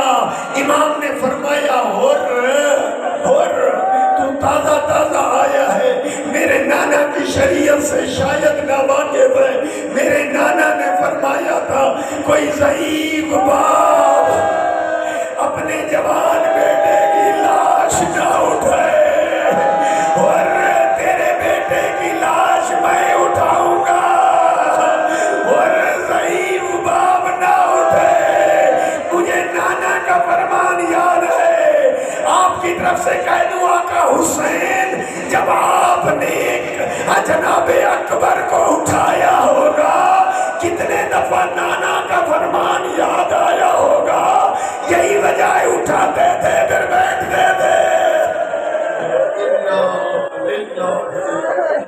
امام نے فرمایا حر تو تازہ آیا ہے میرے نانا کی شریعت سے شاید نہ واقف ہے میرے نانا نے فرمایا تھا کوئی ضعیف باپ اپنے جوان بیٹے کی لاش نہ اٹھائے اور تیرے بیٹے کی لاش میں اٹھاؤں گا اور ضعیف باپ نہ اٹھے مجھے نانا کا فرمان یاد ہے آپ کی طرف سے کہہ دوں آقا حسین جب